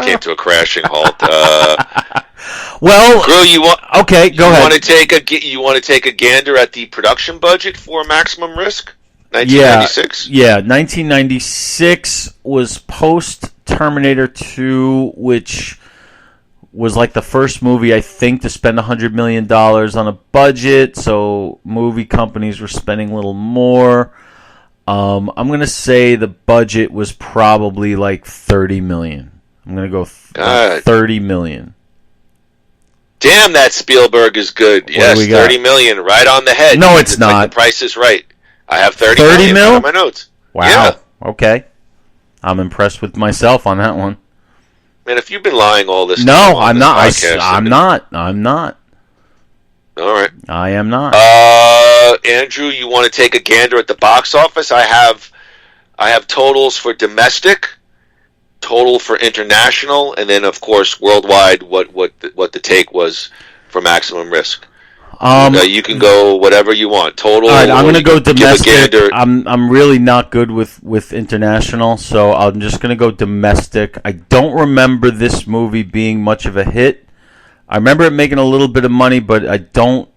came to a crashing halt. Well, Groo, okay, go ahead. You want to take a gander at the production budget for Maximum Risk? 1996? Yeah, 1996 was post Terminator 2, which was like the first movie, I think, to spend $100 million on a budget, so movie companies were spending a little more. I'm going to say the budget was probably like $30 million. I'm going to go $30 million. Damn, that Spielberg is good. Yes, $30 million, right on the head. No, it's not. Like the Price is Right. I have 30 million on my notes. Wow. Yeah. Okay. I'm impressed with myself on that one. Man, if you've been lying all this time. No, I'm not. I'm not. All right. I am not. Andrew, you want to take a gander at the box office? I have totals for domestic, total for international, and then of course worldwide what the take was for Maximum Risk. You can go whatever you want. Total. All right, I'm going to go domestic. Gander. I'm really not good with international, so I'm just going to go domestic. I don't remember this movie being much of a hit. I remember it making a little bit of money, but I don't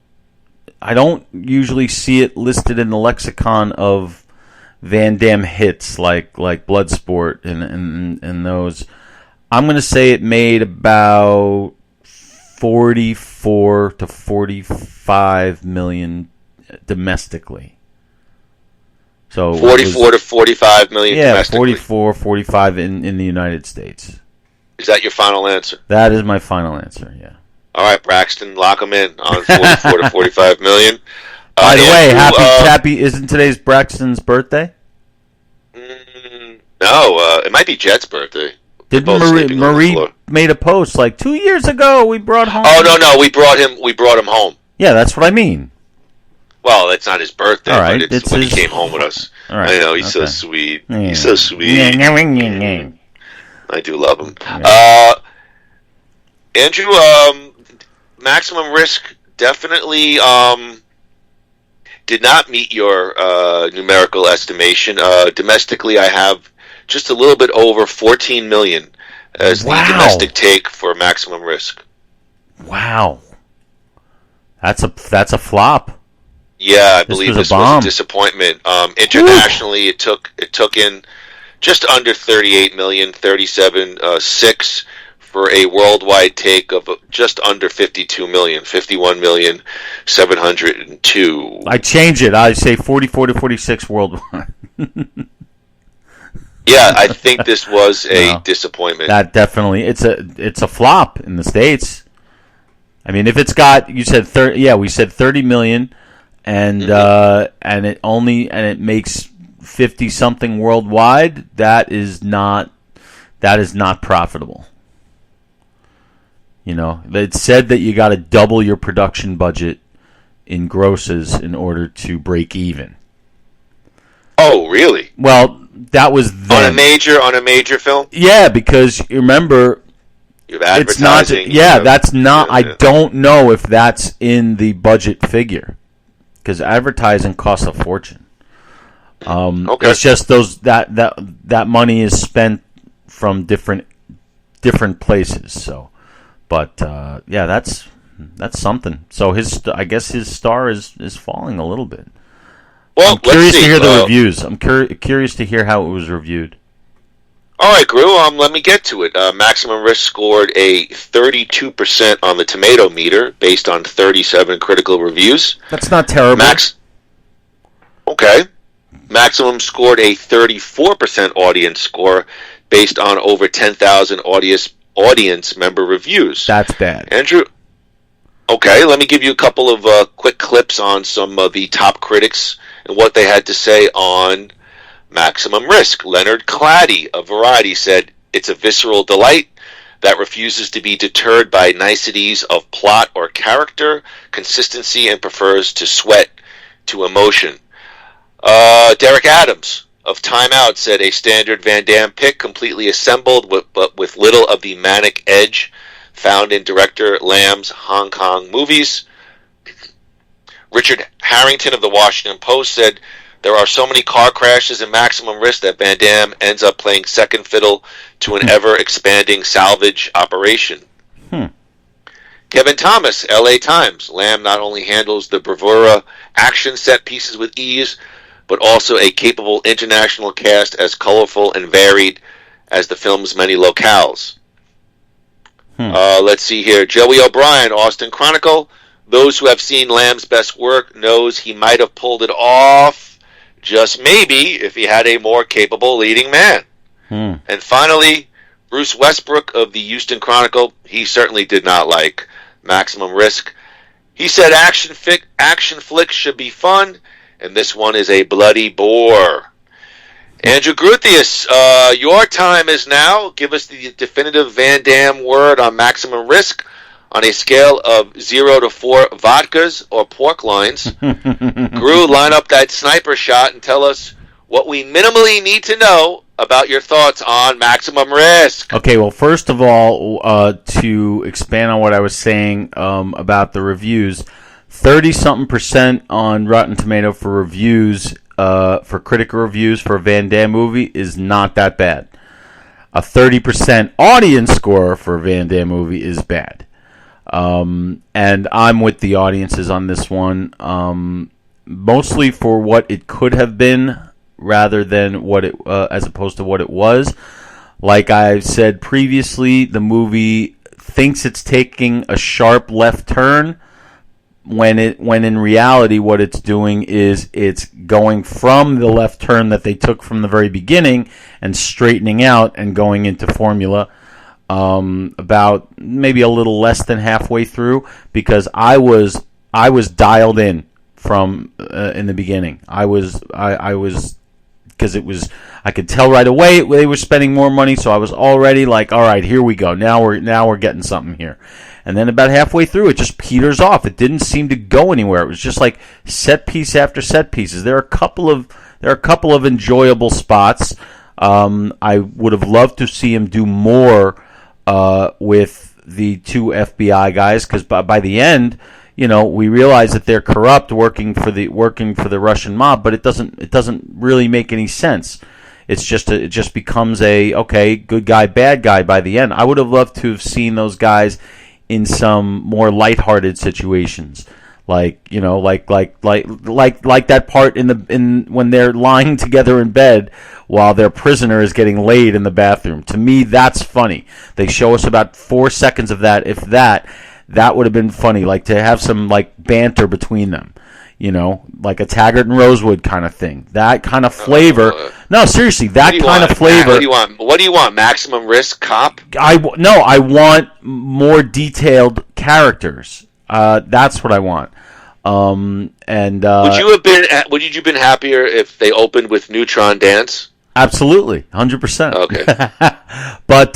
usually see it listed in the lexicon of Van Damme hits like Bloodsport and those. I'm going to say it made about 44 to 45 million domestically. So 44 to 45 million domestically. 44, 45 in the United States. Is that your final answer? That is my final answer, yeah. All right, Braxton, lock them in on 44 to 45 million. By the way, Andrew, happy! Isn't today's Braxton's birthday? No, it might be Jet's birthday. Didn't Marie made a post like 2 years ago? We brought home. Oh no, we brought him home. Yeah, that's what I mean. Well, it's not his birthday, right, but it's when he came home with us. All right, I know he's so sweet. He's so sweet. I do love him. Andrew, Maximum Risk definitely did not meet your numerical estimation. Domestically, I have just a little bit over 14 million as the domestic take for Maximum Risk. Wow, that's a flop. Yeah, I believe this was a disappointment. Internationally, it took in just under 38 million, 37.6 for a worldwide take of just under 52 million, 51,702,000. I change it. I say 44 to 46 worldwide. Yeah, I think this was a disappointment. That definitely it's a flop in the States. I mean, if it's got we said 30 million, and it makes 50 something worldwide. That is not profitable. You know, it said that you got to double your production budget in grosses in order to break even. Oh, really? Well, that was then. on a major film. Yeah, because you remember, you have advertising. It's not. That's not. I don't know if that's in the budget figure, because advertising costs a fortune. Okay. It's just that money is spent from different places. So, but that's something. So I guess his star is falling a little bit. Well, I'm curious to hear the reviews. I'm curious to hear how it was reviewed. All right, Groo, let me get to it. Maximum Risk scored a 32% on the tomato meter based on 37 critical reviews. That's not terrible. Okay. Maximum scored a 34% audience score based on over 10,000 audience member reviews. That's bad. Andrew, okay, let me give you a couple of quick clips on some of the top critics and what they had to say on Maximum Risk. Leonard Claddy of Variety said, "It's a visceral delight that refuses to be deterred by niceties of plot or character, consistency, and prefers to sweat to emotion." Derek Adams of Time Out said, "A standard Van Damme pick, completely assembled, but with little of the manic edge found in director Lamb's Hong Kong movies." Richard Harrington of the Washington Post said, "There are so many car crashes in Maximum Risk that Van Damme ends up playing second fiddle to an ever-expanding salvage operation." Kevin Thomas, LA Times, "Lamb not only handles the bravura action set pieces with ease, but also a capable international cast as colorful and varied as the film's many locales." Let's see here. Joey O'Brien, Austin Chronicle, "Those who have seen Lamb's best work knows he might have pulled it off, just maybe, if he had a more capable leading man." And finally, Bruce Westbrook of the Houston Chronicle, he certainly did not like Maximum Risk. He said action flicks should be fun, and this one is a bloody bore. Andrew Gruthius, your time is now. Give us the definitive Van Damme word on Maximum Risk on a scale of 0 to 4 vodkas or pork loins. Groo, line up that sniper shot and tell us what we minimally need to know about your thoughts on Maximum Risk. Okay, well, first of all, to expand on what I was saying about the reviews, 30-something% on Rotten Tomato for reviews, for critical reviews for a Van Damme movie is not that bad. A 30% audience score for a Van Damme movie is bad. And I'm with the audiences on this one, mostly for what it could have been rather than what it, as opposed to what it was. Like I've said previously, the movie thinks it's taking a sharp left turn when in reality what it's doing is it's going from the left turn that they took from the very beginning and straightening out and going into formula about maybe a little less than halfway through, because I was dialed in from in the beginning. I was because it was, I could tell right away they were spending more money, so I was already like, all right, here we go. Now we're getting something here. And then about halfway through, it just peters off. It didn't seem to go anywhere. It was just like set piece after set pieces. There are a couple of enjoyable spots. I would have loved to see him do more with the two FBI guys, because by the end, we realize that they're corrupt, working for the Russian mob, but it doesn't really make any sense. It just becomes a okay, good guy, bad guy by the end. I would have loved to have seen those guys in some more lighthearted situations, like that part in when they're lying together in bed while their prisoner is getting laid in the bathroom. To me, that's funny. They show us about 4 seconds of that, if that. That would have been funny, like to have some like banter between them, like a Taggart and Rosewood kind of thing. That kind of flavor. No, seriously, that kind of flavor. What do you want? Maximum Risk Cop? I want more detailed characters. That's what I want. Would you have been happier if they opened with Neutron Dance? Absolutely, 100%. Okay. But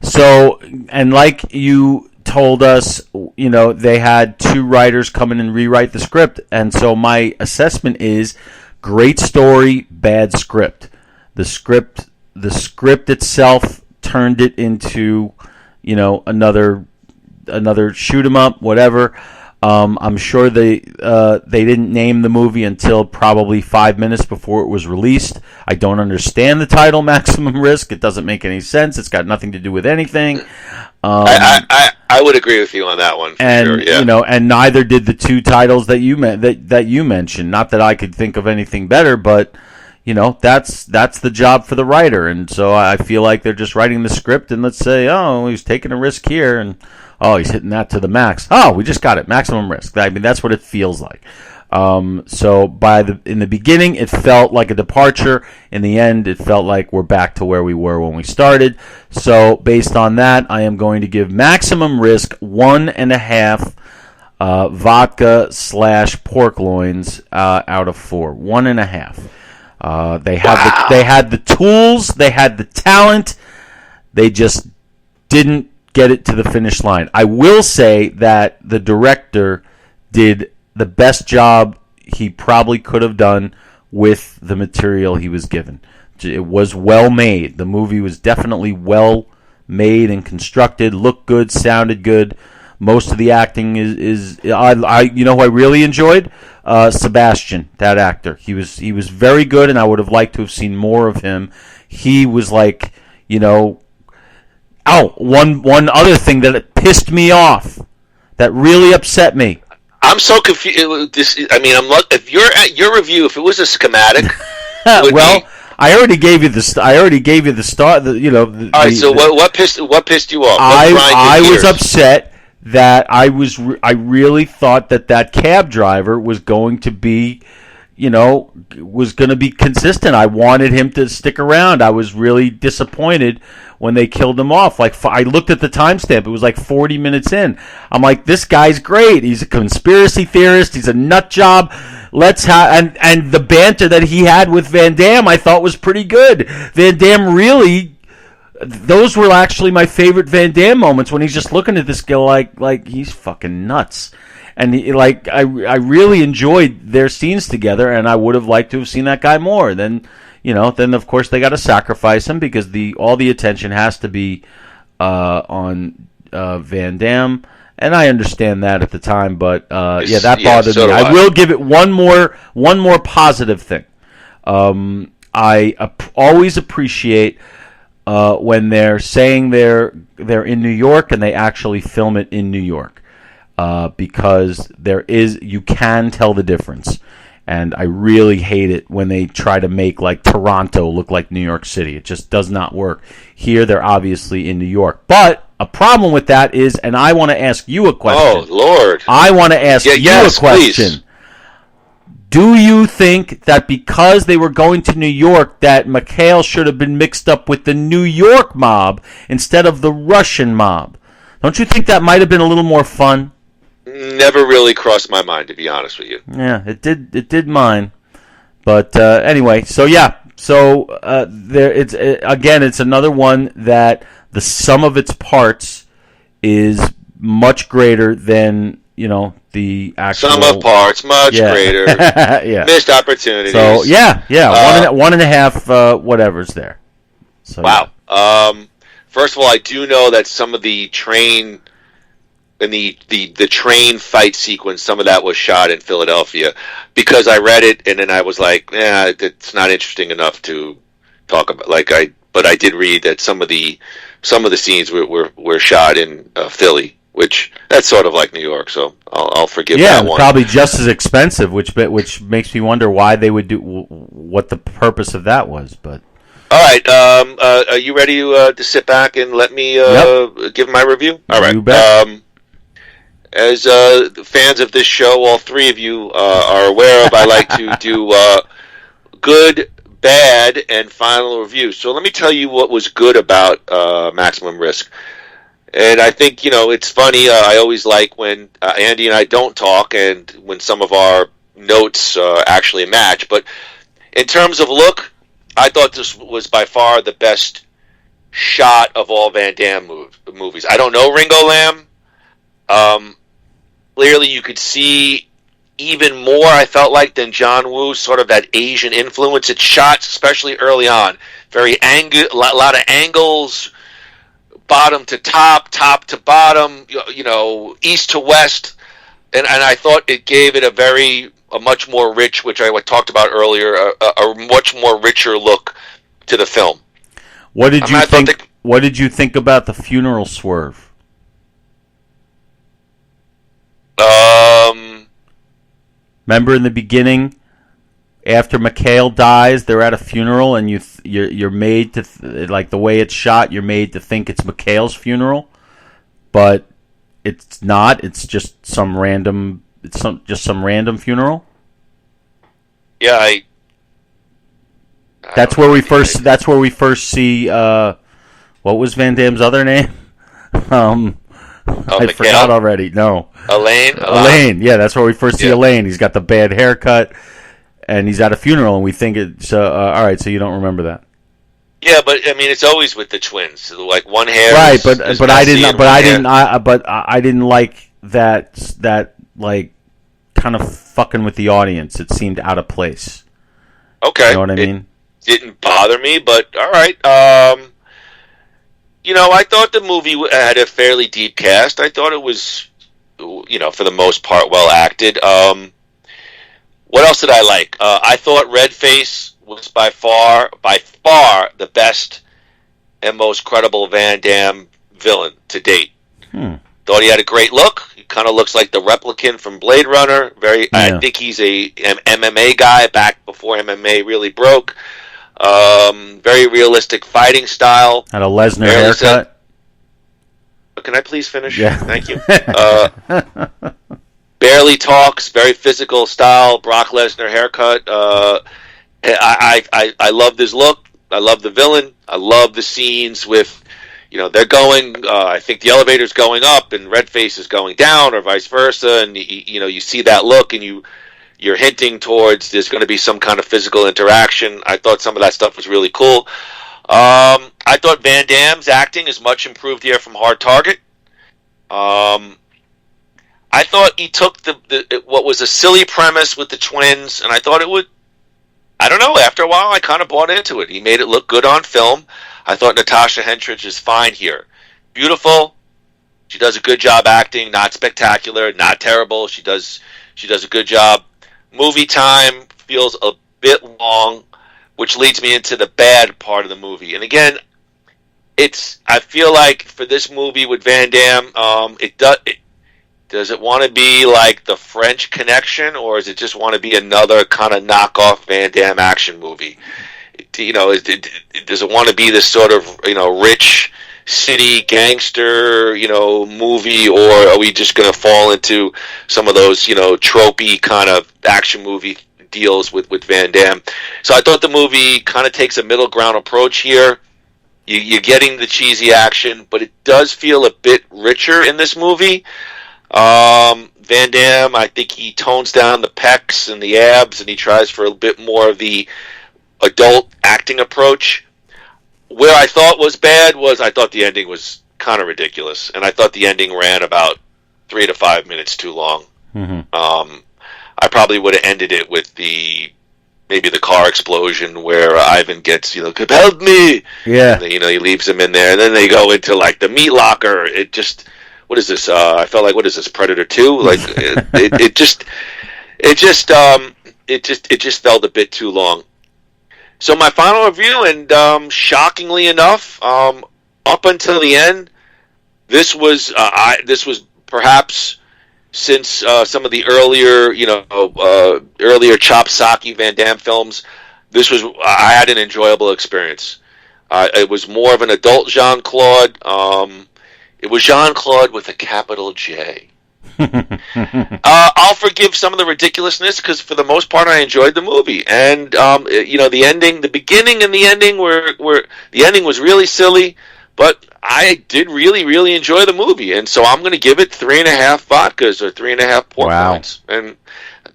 so, and like you told us, they had 2 writers come in and rewrite the script, and so my assessment is great story, bad script. The script itself turned it into, another shoot 'em up, whatever. I'm sure they didn't name the movie until probably 5 minutes before it was released. I don't understand the title Maximum Risk. It doesn't make any sense. It's got nothing to do with anything. I would agree with you on that one. Sure, yeah. And neither did the 2 titles that you mentioned. Not that I could think of anything better, but that's the job for the writer. And so I feel like they're just writing the script and let's say, oh, he's taking a risk here, and oh, he's hitting that to the max. Oh, we just got it, Maximum Risk. I mean, that's what it feels like. So in the beginning, it felt like a departure. In the end, it felt like we're back to where we were when we started. So based on that, I am going to give Maximum Risk 1.5 vodka/pork loins out of 4. 1.5. They had the tools, they had the talent, they just didn't get it to the finish line. I will say that the director did the best job he probably could have done with the material he was given. It was well made. The movie was definitely well made and constructed, looked good, sounded good. Most of the acting is who I really enjoyed? Sebastian, that actor. He was very good, and I would have liked to have seen more of him. He was like, one other thing that pissed me off, that really upset me. I'm so confused. If your review, if it was a schematic, well, I already gave you the start. All right. So what pissed you off? I was upset that I really thought that cab driver was going to be, consistent. I wanted him to stick around. I was really disappointed when they killed him off. Like, I looked at the timestamp. It was like 40 minutes in. I'm like, this guy's great. He's a conspiracy theorist. He's a nut job. And the banter that he had with Van Damme, I thought was pretty good. Van Damme really, those were actually my favorite Van Damme moments, when he's just looking at this guy like he's fucking nuts. And I really enjoyed their scenes together, and I would have liked to have seen that guy more. Then of course they got to sacrifice him, because all the attention has to be on Van Damme, And I understand that at the time, but that bothered so me. do I I. will give it one more positive thing. I always appreciate when they're saying they're in New York and they actually film it in New York, because you can tell the difference. And I really hate it when they try to make like Toronto look like New York City. It just does not work. Here, they're obviously in New York. But a problem with that is, and I want to ask you a question. Oh, Lord. I want to ask you a question. Please. Do you think that because they were going to New York that McHale should have been mixed up with the New York mob instead of the Russian mob? Don't you think that might have been a little more fun? Never really crossed my mind, to be honest with you. Yeah, it did mine. But anyway, so yeah. So it's another one that the sum of its parts is much greater than, the actual sum of parts, much greater. Yeah. Missed opportunities. So one and a half whatever's there. So, wow. First of all, I do know that some of the train and the train fight sequence, some of that was shot in Philadelphia, because I read it and then I was like, it's not interesting enough to talk about. But I did read that some of the scenes were shot in Philly, which that's sort of like New York, so I'll forgive that one. Probably just as expensive, which makes me wonder why they would do what the purpose of that was. But all right, are you ready to sit back and let me give my review? All right. You bet. As fans of this show, all three of you are aware of, I like to do good, bad, and final reviews. So let me tell you what was good about Maximum Risk. And I think, it's funny. I always like when Andy and I don't talk and when some of our notes actually match. But in terms of look, I thought this was by far the best shot of all Van Damme movies. I don't know Ringo Lam. Clearly, you could see even more, I felt like, than John Woo, sort of that Asian influence. It's shot, especially early on, a lot of angles, bottom to top, top to bottom, east to west, and I thought it gave it a much more rich, which I talked about earlier, a much more richer look to the film. What did you think about the funeral swerve? Remember in the beginning, after McHale dies, they're at a funeral, and you're made to like the way it's shot. You're made to think it's McHale's funeral, but it's not. It's just some random. Just some random funeral. Yeah, That's where we first see. What was Van Damme's other name? I forgot already. No. Elaine. Yeah, that's where we first see Elaine. He's got the bad haircut, and he's at a funeral, and we think it's all right. So you don't remember that? Yeah, but I mean, it's always with the twins. Like one hair, right? But I didn't like that like kind of fucking with the audience. It seemed out of place. Okay, you know what I mean? Didn't bother me, but all right. I thought the movie had a fairly deep cast. I thought it was, for the most part, well acted. What else did I like? I thought Redface was by far the best and most credible Van Damme villain to date. Thought he had a great look. He kind of looks like the replicant from Blade Runner. I think he's a MMA guy back before MMA really broke. Very realistic fighting style. Had a Lesnar haircut. Can I please finish? Yeah. Thank you. Barely talks. Very physical style. Brock Lesnar haircut. I love this look. I love the villain. I love the scenes with, they're going. I think the elevator's going up and Redface is going down, or vice versa. And you see that look, and you're hinting towards there's going to be some kind of physical interaction. I thought some of that stuff was really cool. I thought Van Damme's acting is much improved here from Hard Target. I thought he took what was a silly premise with the twins, and I thought it would. I don't know. After a while, I kind of bought into it. He made it look good on film. I thought Natasha Henstridge is fine here. Beautiful, She does a good job acting, not spectacular, not terrible. She does a good job. Movie time feels a bit long, which leads me into the bad part of the movie. And again, I feel like for this movie with Van Damme, does it want to be like the French Connection, or does it just want to be another kind of knockoff Van Damme action movie? Does it want to be this sort of rich city gangster movie, or are we just going to fall into some of those tropey kind of action movie deals with Van Damme? So I thought the movie kind of takes a middle ground approach here. You're getting the cheesy action, but it does feel a bit richer in this movie. Van Damme, I think he tones down the pecs and the abs, and he tries for a bit more of the adult acting approach. Where I thought was bad was I thought the ending was kind of ridiculous, and I thought the ending ran about 3 to 5 minutes too long. Mm-hmm. I probably would have ended it with maybe the car explosion where Ivan gets, help me! Yeah. And, he leaves him in there, and then they go into, like, the meat locker. It just... What is this? I felt like, what is this, Predator 2? Like, it just felt a bit too long. So my final review, and shockingly enough, up until the end, this was perhaps, since some of the earlier Chop Socky Van Damme films, I had an enjoyable experience. It was more of an adult Jean-Claude. It was Jean-Claude with a capital J. I'll forgive some of the ridiculousness because for the most part I enjoyed the movie, and the ending, the beginning and the ending were the ending was really silly, but I did really, really enjoy the movie, and so I'm going to give it 3.5 vodkas or 3.5 port wines, and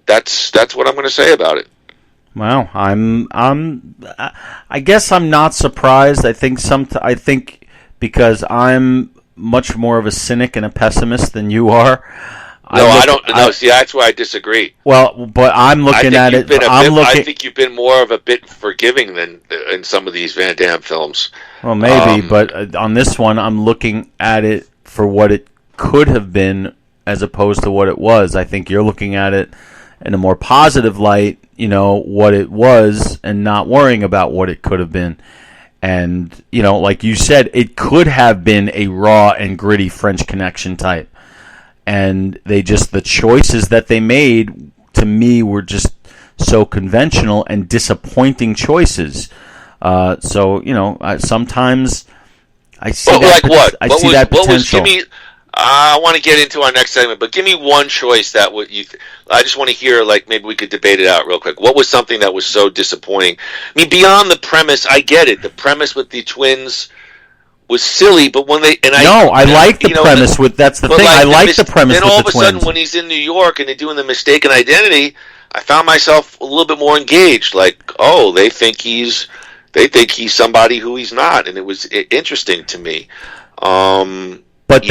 that's what I'm going to say about it. Wow, I guess I'm not surprised. I think because I'm much more of a cynic and a pessimist than you are. See, that's where I disagree. Well, but I'm looking at it. I think you've been more of a bit forgiving than in some of these Van Damme films. Well, maybe, but on this one, I'm looking at it for what it could have been as opposed to what it was. I think you're looking at it in a more positive light, what it was, and not worrying about what it could have been. And, like you said, it could have been a raw and gritty French Connection type. And the choices that they made, to me, were just so conventional and disappointing choices. Sometimes I see that. Like what? I see that potential. I want to get into our next segment, but give me one choice that I just want to hear, like, maybe we could debate it out real quick. What was something that was so disappointing? I mean, beyond the premise, I get it. The premise with the twins was silly, but when they... I like the premise with... That's the thing. I like the premise with the twins. Then all of a sudden, when he's in New York and they're doing the mistaken identity, I found myself a little bit more engaged. Like, oh, they think he's somebody who he's not, and it was interesting to me. But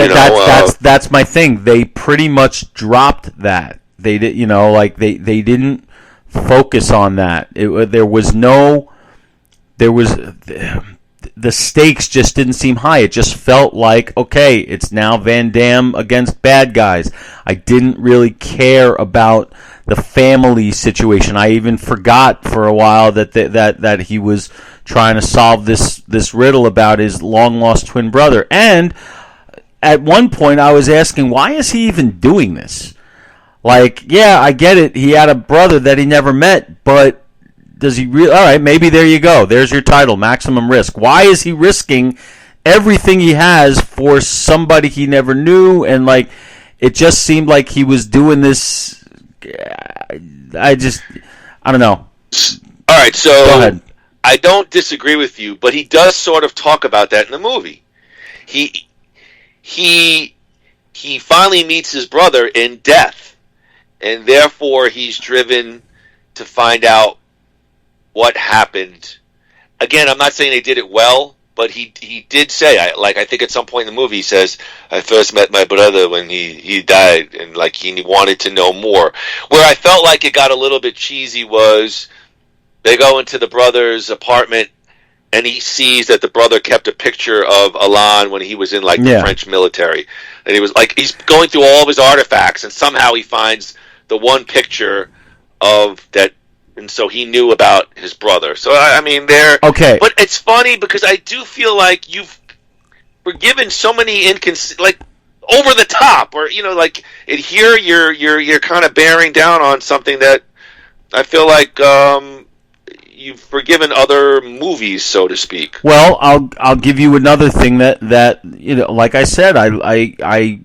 that's my thing. They pretty much dropped that. They did, they didn't focus on that. The stakes just didn't seem high. It just felt like, okay, it's now Van Damme against bad guys. I didn't really care about the family situation. I even forgot for a while that he was trying to solve this riddle about his long lost twin brother. And at one point, I was asking, why is he even doing this? Like, yeah, I get it. He had a brother that he never met, but does he really? All right, maybe there you go. There's your title, Maximum Risk. Why is he risking everything he has for somebody he never knew? And, like, it just seemed like he was doing this. I don't know. All right, so go ahead. I don't disagree with you, but he does sort of talk about that in the movie. He finally meets his brother in death, and therefore he's driven to find out what happened. Again, I'm not saying they did it well, but he did say, I think at some point in the movie he says, I first met my brother when he died, and like he wanted to know more. Where I felt like it got a little bit cheesy was they go into the brother's apartment, and he sees that the brother kept a picture of Alain when he was in the French military. And he was like, he's going through all of his artifacts, and somehow he finds the one picture of that, and so he knew about his brother. So I mean, okay. But it's funny because I do feel like we're given so many like over the top, or like here you're kind of bearing down on something that I feel like you've forgiven other movies, so to speak. Well, I'll give you another thing that like I said, I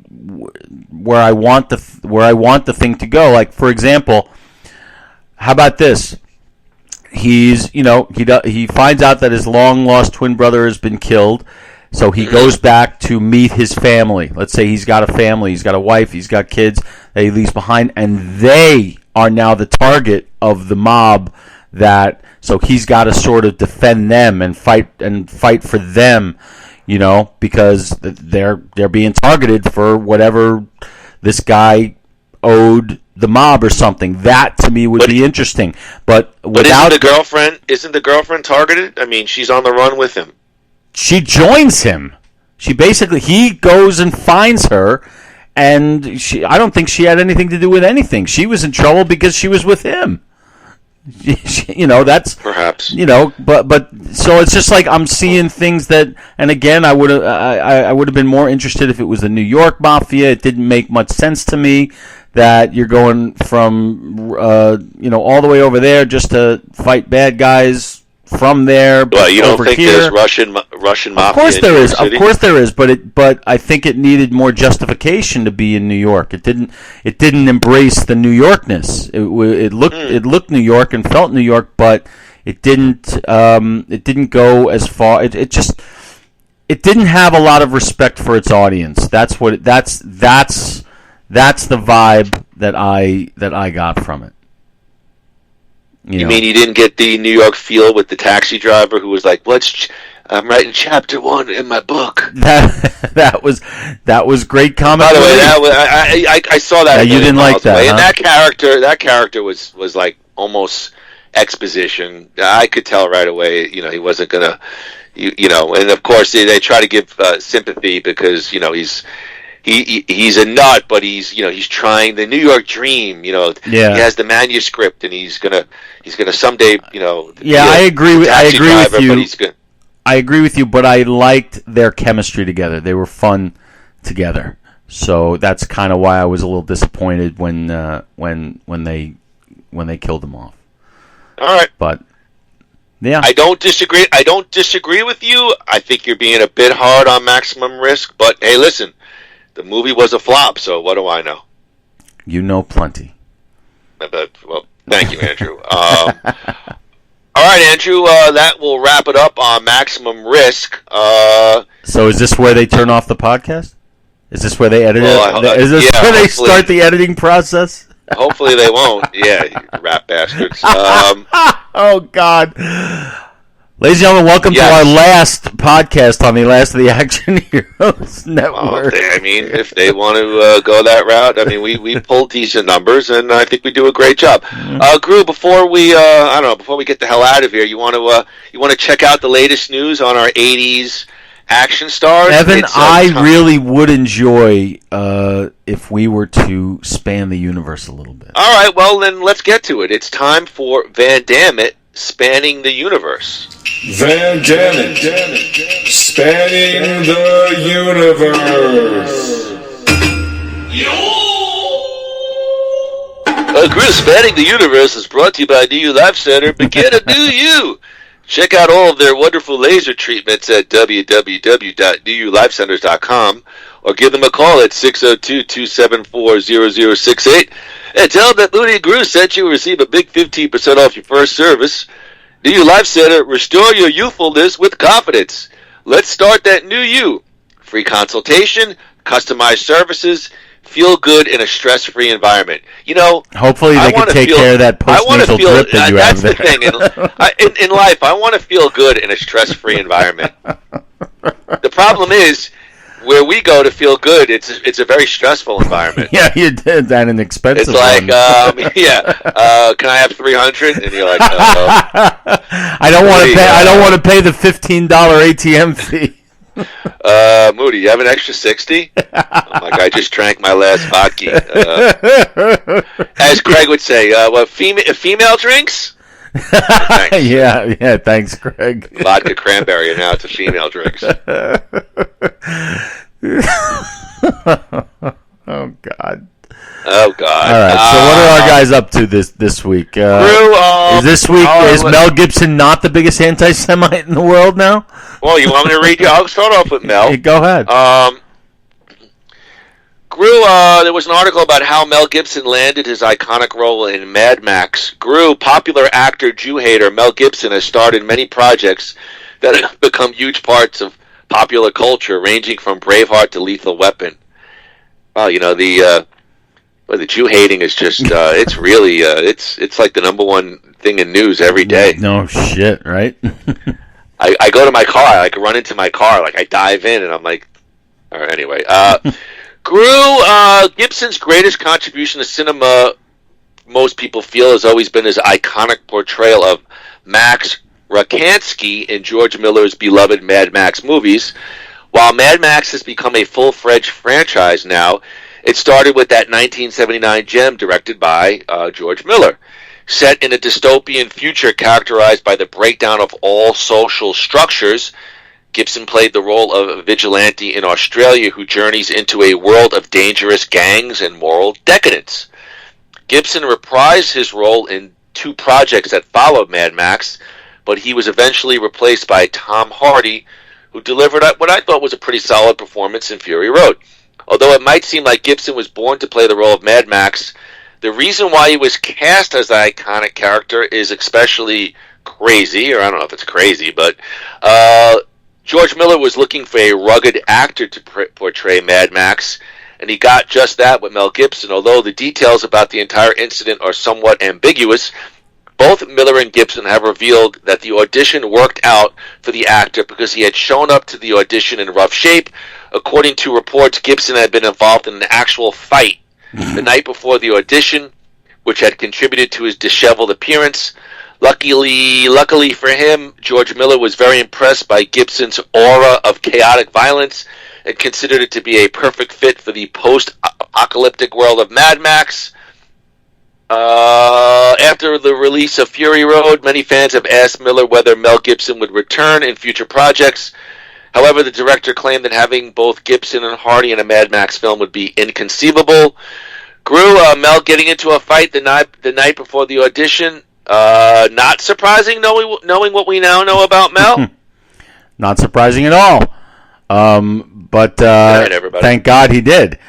where I want the thing to go. Like, for example, how about this? He finds out that his long lost twin brother has been killed, so he goes back to meet his family. Let's say he's got a family, he's got a wife, he's got kids that he leaves behind, and they are now the target of the mob. So he's got to sort of defend them and fight for them, because they're being targeted for whatever this guy owed the mob or something. That to me would be interesting. But without isn't the girlfriend targeted? I mean, she's on the run with him. She joins him. He goes and finds her, and I don't think she had anything to do with anything. She was in trouble because she was with him. That's perhaps. But so it's just like I'm seeing things that, and again, I would have been more interested if it was the New York Mafia. It didn't make much sense to me that you're going from all the way over there just to fight bad guys from there. Well, you don't think here. There's Russian mafia? Of course there is. Of course there is. But I think it needed more justification to be in New York. It didn't embrace the New Yorkness. It looked New York and felt New York, but it didn't go as far. It didn't have a lot of respect for its audience. That's the vibe that I got from it. You mean you didn't get the New York feel with the taxi driver who was like, I'm writing chapter 1 in my book. That was great comic. By the way, I saw that. Yeah, you didn't like that, huh? And that character was like almost exposition. I could tell right away, he wasn't gonna, and of course they try to give sympathy because he's a nut, but he's trying the New York dream. He has the manuscript, and he's gonna someday, I agree with you. But he's gonna. I agree with you, but I liked their chemistry together. They were fun together, so that's kind of why I was a little disappointed when they killed him off. All right, but yeah, I don't disagree with you. I think you're being a bit hard on Maximum Risk, but hey, listen. The movie was a flop, so what do I know? You know plenty. Well, thank you, Andrew. All right, Andrew, that will wrap it up on Maximum Risk. So is this where they turn off the podcast? Is this where they edit it? Is this where they start the editing process? Hopefully they won't. Yeah, you rat bastards. Oh, God. Ladies and gentlemen, welcome to our last podcast on the Last of the Action Heroes Network. If they want to go that route, we pulled decent numbers, and I think we do a great job. Groo, before we get the hell out of here, you want to check out the latest news on our '80s action stars? Evan, I really would enjoy if we were to span the universe a little bit. All right, well then let's get to it. It's time for Van Dammit, Spanning the Universe. Van Dammit, Spanning the Universe. Groo, Spanning the Universe is brought to you by DU Life Center. Begin a new you. Check out all of their wonderful laser treatments at www.dulifecenters.com or give them a call at 602-274-0068 and tell them that Moody and Groo sent you and receive a big 15% off your first service. DU Life Center, restore your youthfulness with confidence. Let's start that new you. Free consultation, customized services, feel good in a stress-free environment. Hopefully they can take care of that postnasal drip that you have there. That's the thing. In life, I want to feel good in a stress-free environment. The problem is, where we go to feel good, it's a very stressful environment. Yeah, you did that, an expensive one. It's like, one. Can I have 300? And you're like, I don't want to pay the $15 ATM fee. Moody, you have an extra 60? I'm like, I just drank my last vodka. As Craig would say, female drinks? Thanks. Yeah, thanks, Craig. Vodka cranberry, and now it's a female drinks. Oh, God. Oh, God. All right, so what are our guys up to this week? Groo, is Mel Gibson not the biggest anti-Semite in the world now? Well, you want me to read you? I'll start off with Mel. Hey, go ahead. Groo, there was an article about how Mel Gibson landed his iconic role in Mad Max. Groo, popular actor, Jew-hater Mel Gibson has starred in many projects that have become huge parts of popular culture, ranging from Braveheart to Lethal Weapon. Well, the Jew-hating is just, it's really, it's like the number one thing in news every day. No shit, right? I go to my car, I run into my car, I dive in, and I'm like, all right, anyway. Groo, Gibson's greatest contribution to cinema, most people feel, has always been his iconic portrayal of Max Rakansky in George Miller's beloved Mad Max movies. While Mad Max has become a full-fledged franchise now, it started with that 1979 gem directed by George Miller. Set in a dystopian future characterized by the breakdown of all social structures, Gibson played the role of a vigilante in Australia who journeys into a world of dangerous gangs and moral decadence. Gibson reprised his role in 2 projects that followed Mad Max, but he was eventually replaced by Tom Hardy, who delivered what I thought was a pretty solid performance in Fury Road. Although it might seem like Gibson was born to play the role of Mad Max, the reason why he was cast as the iconic character is especially crazy, or I don't know if it's crazy, but George Miller was looking for a rugged actor to portray Mad Max, and he got just that with Mel Gibson. Although the details about the entire incident are somewhat ambiguous, both Miller and Gibson have revealed that the audition worked out for the actor because he had shown up to the audition in rough shape. According to reports, Gibson had been involved in an actual fight the night before the audition, which had contributed to his disheveled appearance. Luckily for him, George Miller was very impressed by Gibson's aura of chaotic violence and considered it to be a perfect fit for the post-apocalyptic world of Mad Max. After the release of Fury Road, many fans have asked Miller whether Mel Gibson would return in future projects. However, the director claimed that having both Gibson and Hardy in a Mad Max film would be inconceivable. Groo, Mel getting into a fight the night before the audition. Not surprising, knowing what we now know about Mel. Not surprising at all. But thank God he did.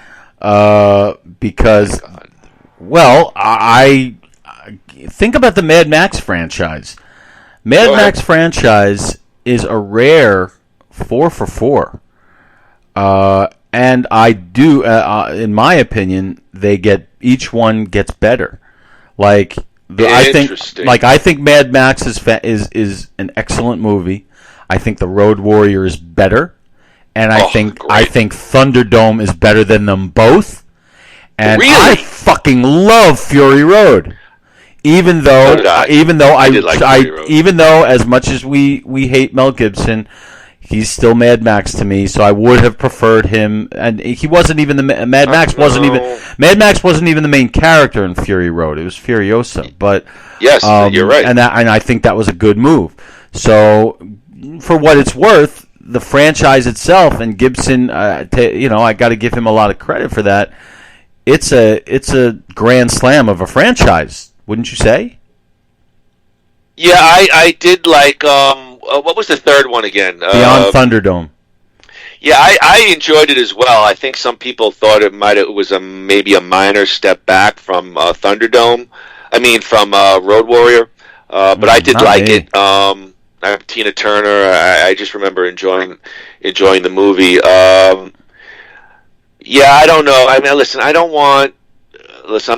Because, well, I think about the Mad Max franchise. Mad Max franchise is a rare 4 for 4. And I do, in my opinion, each one gets better. I think Mad Max is an excellent movie. I think The Road Warrior is better, and I think Thunderdome is better than them both. And really? I fucking love Fury Road. Even though as much as we hate Mel Gibson, he's still Mad Max to me. So I would have preferred him, and he wasn't even Mad Max wasn't even the main character in Fury Road. It was Furiosa, but yes, you're right, and I think that was a good move. So for what it's worth, the franchise itself and Gibson, I got to give him a lot of credit for that. It's a grand slam of a franchise, wouldn't you say? Yeah, I did like. What was the third one again? Beyond Thunderdome. Yeah, I enjoyed it as well. I think some people thought it was maybe a minor step back from Thunderdome. I mean, from Road Warrior. But I did like it. I'm Tina Turner. I just remember enjoying the movie. Yeah, I don't know. I mean, listen, I'm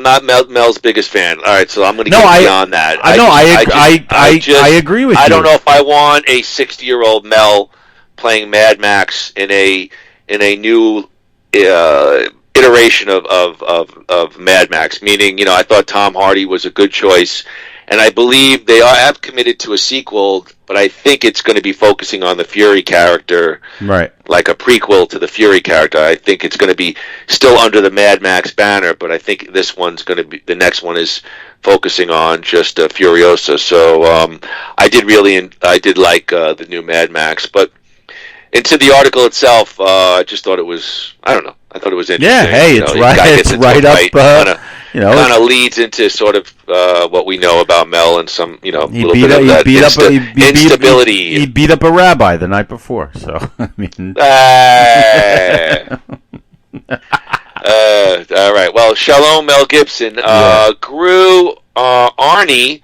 not Mel's biggest fan. All right, so I'm going to get beyond that. I agree with you. I don't know if I want a 60-year-old Mel playing Mad Max in a new iteration of Mad Max. Meaning, I thought Tom Hardy was a good choice, and I believe they have committed to a sequel, but I think it's going to be focusing on the Fury character, right? Like a prequel to the Fury character. I think it's going to be still under the Mad Max banner, but I think this one's going to be, the next one is focusing on just Furiosa. So I did like the new Mad Max, but into the article itself, I just thought it was, I don't know, I thought it was interesting. Yeah, hey, it's right up. Kind of leads into sort of what we know about Mel and some, little bit of that instability. He beat up a rabbi the night before, so I mean. All right. Well, Shalom, Mel Gibson, Groo, Arnie.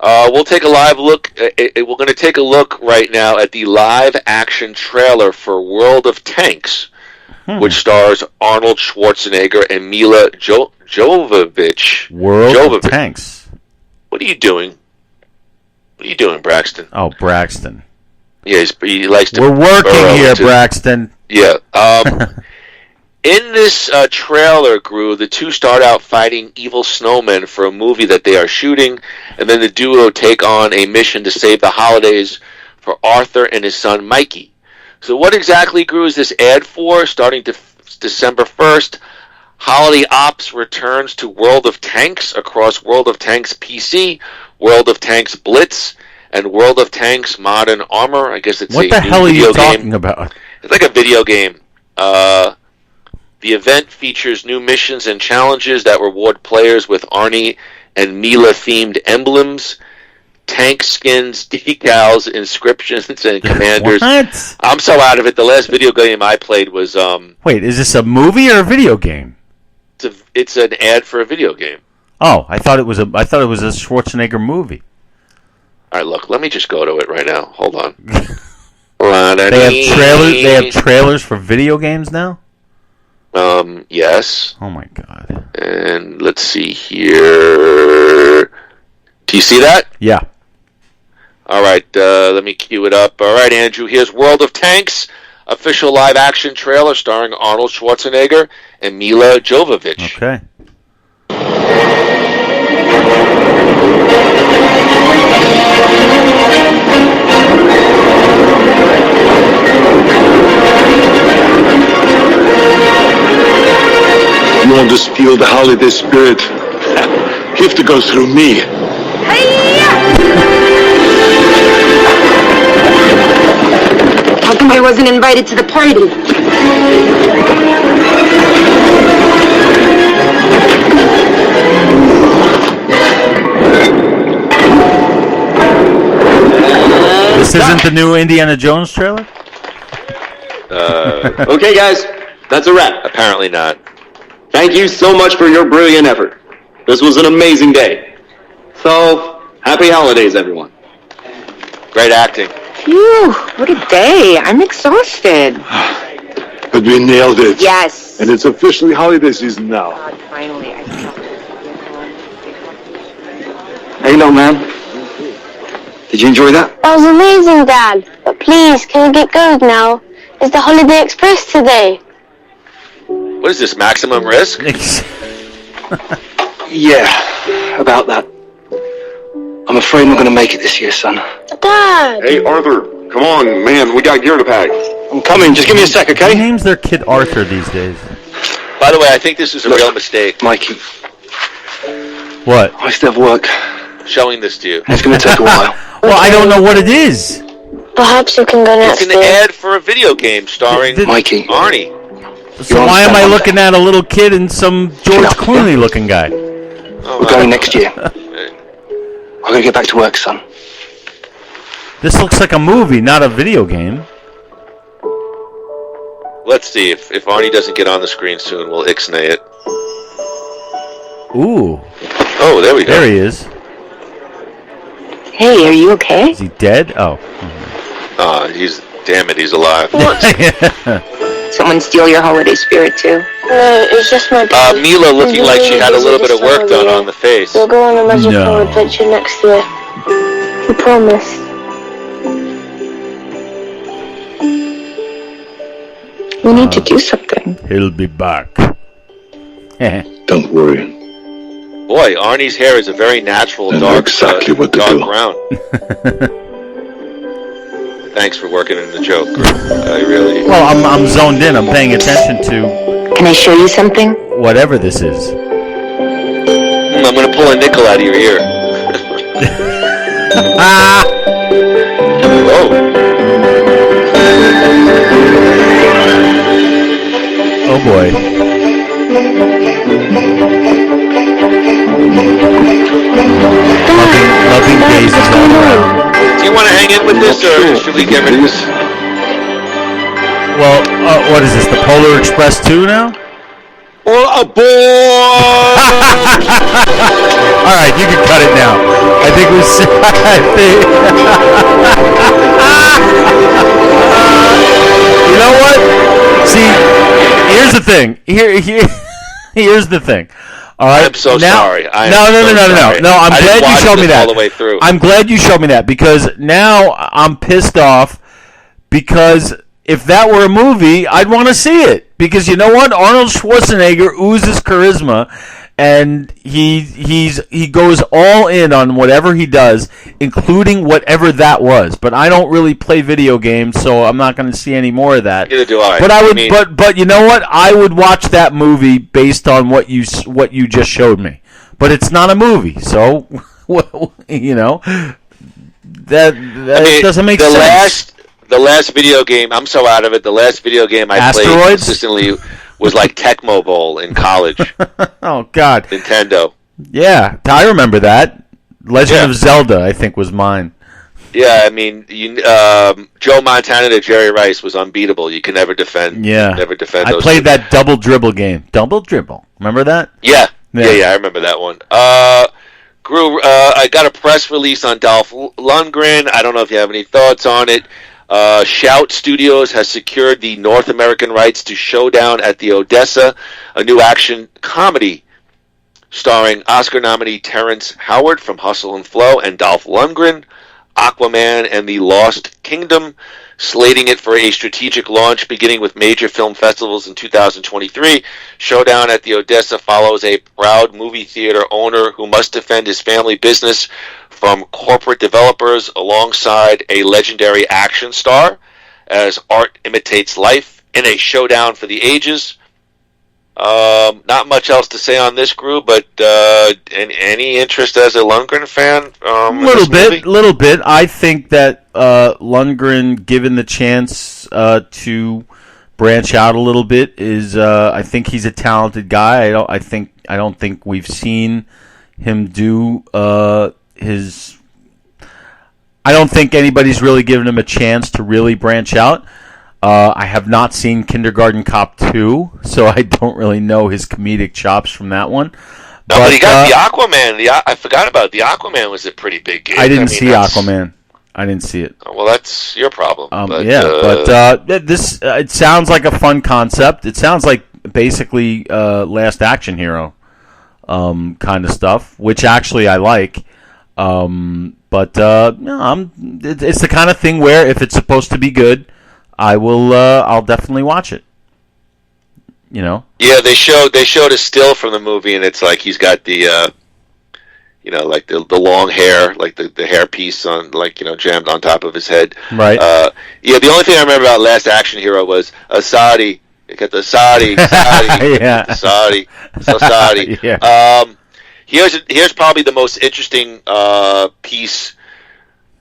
We'll take a live look. We're going to take a look right now at the live action trailer for World of Tanks, which stars Arnold Schwarzenegger and Mila Jovovich. World of Tanks. What are you doing? What are you doing, Braxton? Oh, Braxton. Yeah, he likes to. We're working here, Braxton. Yeah. In this trailer, Groo, the two start out fighting evil snowmen for a movie that they are shooting, and then the duo take on a mission to save the holidays for Arthur and his son Mikey. So what exactly, Groo, is this ad for? Starting December 1st, Holiday Ops returns to World of Tanks across World of Tanks PC, World of Tanks Blitz, and World of Tanks Modern Armor. I guess it's what the hell are you talking about? It's like a video game. The event features new missions and challenges that reward players with Arnie and Mila-themed emblems, tank skins, decals, inscriptions, and commanders. What? I'm so out of it. The last video game I played was... Wait, is this a movie or a video game? It's an ad for a video game. Oh, I thought it was a Schwarzenegger movie. All right, look, let me just go to it right now. Hold on. They have trailers for video games now? Yes. Oh my God. And let's see here. Do you see that? Yeah. All right, let me cue it up. All right, Andrew, here's World of Tanks, official live-action trailer starring Arnold Schwarzenegger and Mila Jovovich. Okay. You want to feel the holiday spirit? You have to go through me. How come I wasn't invited to the party? This isn't the new Indiana Jones trailer? Okay, guys, that's a wrap. Apparently not. Thank you so much for your brilliant effort. This was an amazing day. So, happy holidays, everyone. Great acting. Phew, what a day. I'm exhausted. But we nailed it. Yes. And it's officially holiday season now. God, finally. How you know, man? Did you enjoy that? That was amazing, Dad. But please, can we get going now? It's the Holiday Express today. What is this, Maximum Risk? Yeah, about that. I'm afraid I'm not going to make it this year, son. Dad! Hey, Arthur, come on, man. We got gear to pack. I'm coming. Just give me a sec, okay? Who names their kid Arthur these days? By the way, I think this is a real mistake. Mikey. What? I still have work. Showing this to you. It's going to take a while. Well, I don't know what it is. Perhaps you can go next. It's an ad for a video game starring Mikey. Arnie. So why am I looking at a little kid and some George Clooney-looking guy? We're going next year. I'm going to get back to work, son. This looks like a movie, not a video game. Let's see. If Arnie doesn't get on the screen soon, we'll ixnay it. Ooh. Oh, there we go. There he is. Hey, are you okay? Is he dead? Oh. Damn it, he's alive. Someone steal your holiday spirit, too? No, it's just my baby. Mila looking like she had a little bit of work done on the face. We'll go on a magical adventure next year. We promise. We need to do something. He'll be back. Don't worry. Boy, Arnie's hair is a very natural dark brown. Thanks for working in the joke. I really... Well, I'm zoned in. I'm paying attention to... Can I show you something? Whatever this is. I'm going to pull a nickel out of your ear. Oh. Oh, boy. Loving gazes all around. Do you want to hang in with this, or should we get rid of this? Well, what is this, the Polar Express 2 now? Oh, boy! All right, you can cut it now. I think we said... You know what? See, here's the thing. Here's the thing. All right. I'm so sorry. No. I'm glad you showed me that. All the way through. I'm glad you showed me that because now I'm pissed off because if that were a movie, I'd want to see it because you know what? Arnold Schwarzenegger oozes charisma, and he goes all in on whatever he does, including whatever that was. But I don't really play video games, so I'm not going to see any more of that. Neither do I. But I would. But you know what? I would watch that movie based on what you just showed me. But it's not a movie, so you know that doesn't make sense. The last video game, I'm so out of it. The last video game I played consistently was like Tecmo Bowl in college. Oh, God. Nintendo. Yeah, I remember that. Legend of Zelda, I think, was mine. Yeah, I mean, Joe Montana to Jerry Rice was unbeatable. You can never defend. Yeah. Never defend. I played that double dribble game. Double dribble. Remember that? Yeah. I remember that one. Groo, I got a press release on Dolph Lundgren. I don't know if you have any thoughts on it. Shout Studios has secured the North American rights to Showdown at the Odessa, a new action comedy starring Oscar nominee Terrence Howard from Hustle and Flow and Dolph Lundgren, Aquaman and the Lost Kingdom, slating it for a strategic launch beginning with major film festivals in 2023. Showdown at the Odessa follows a proud movie theater owner who must defend his family business from corporate developers alongside a legendary action star as art imitates life in a showdown for the ages. Not much else to say on this, Groo, but any interest as a Lundgren fan? Little bit. I think that Lundgren, given the chance to branch out a little bit, is I think he's a talented guy. I don't think we've seen him do his. I don't think anybody's really given him a chance to really branch out. I have not seen Kindergarten Cop 2, so I don't really know his comedic chops from that one. But he got the Aquaman. I forgot about the Aquaman. Was a pretty big game. I didn't see Aquaman. I didn't see it. Well, that's your problem. This it sounds like a fun concept. It sounds like basically Last Action Hero kind of stuff, which actually I like. It's the kind of thing where if it's supposed to be good, I'll definitely watch it. You know? Yeah, they showed a still from the movie, and it's like he's got the like the long hair, like the hairpiece on, like, jammed on top of his head. Right. The only thing I remember about Last Action Hero was Saudi. They got the Saudi. Yeah. The Saudi. So Saudi. Yeah. Here's probably the most interesting piece